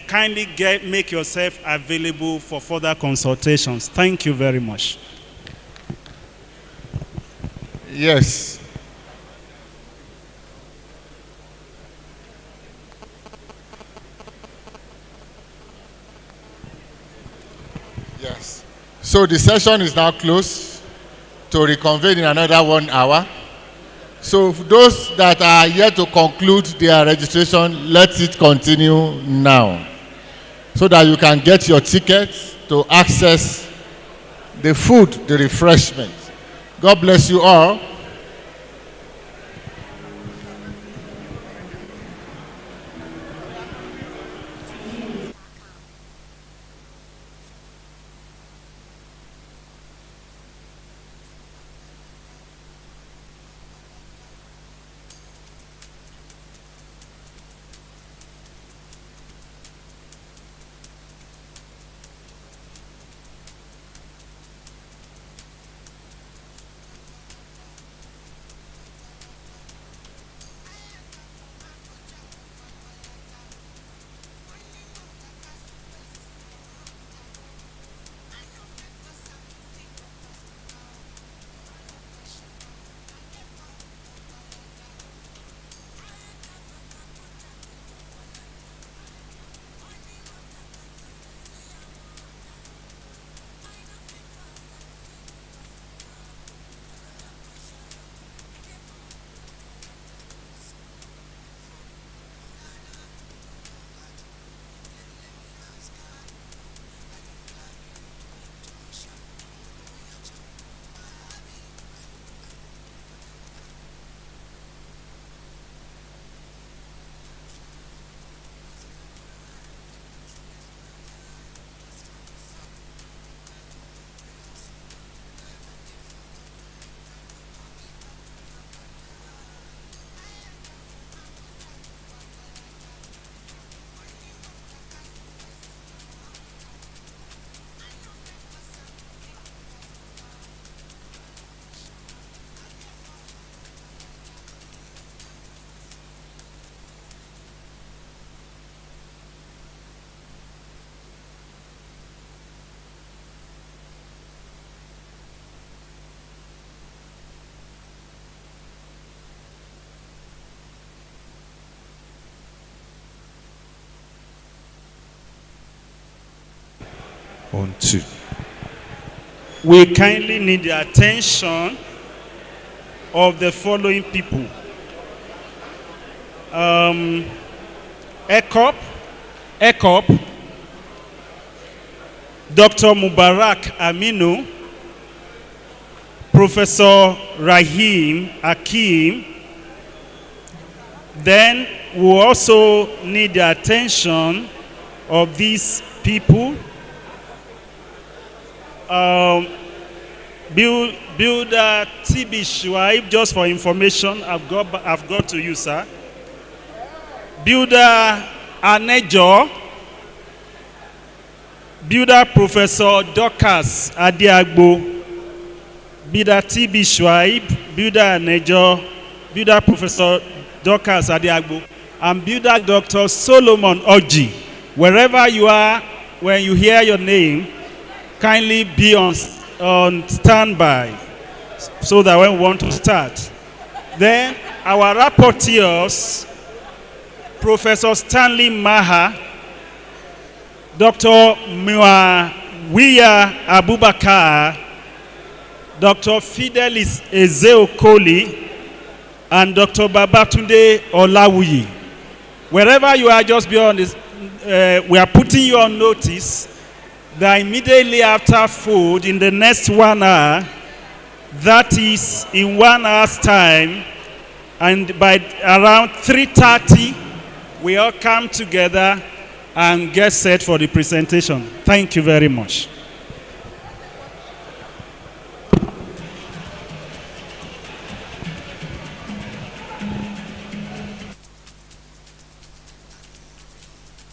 kindly make yourself available for further consultations. Thank you very much. Yes. Yes. So the session is now closed to reconvene in another 1 hour. So for those that are yet to conclude their registration, let it continue now, so that you can get your tickets to access the food, the refreshment. God bless you all. on 2. We kindly need the attention of the following people. ECOP, Dr. Mubarak Aminu, Professor Rahim Hakim. Then we also need the attention of these people. Builder TB Shuaib, just for information, I've got to you, sir. Builder Anejo, Builder Professor Dorcas Adiagbo, Builder TB Shuaib, Builder Anejo, Builder Professor Dorcas Adiagbo, and Builder Dr. Solomon Oji. Wherever you are, when you hear your name, kindly be on standby so that when we want to start. Then our rapporteurs, Professor Stanley Maha, Dr. Muawiya Abubakar, Dr. Fidelis Ezeokoli, and Dr. Babatunde Olawuyi. Wherever you are, just be on this. We are putting you on notice that immediately after food, in the next 1 hour, that is in 1 hour's time, and by around 3:30, we all come together and get set for the presentation. Thank you very much.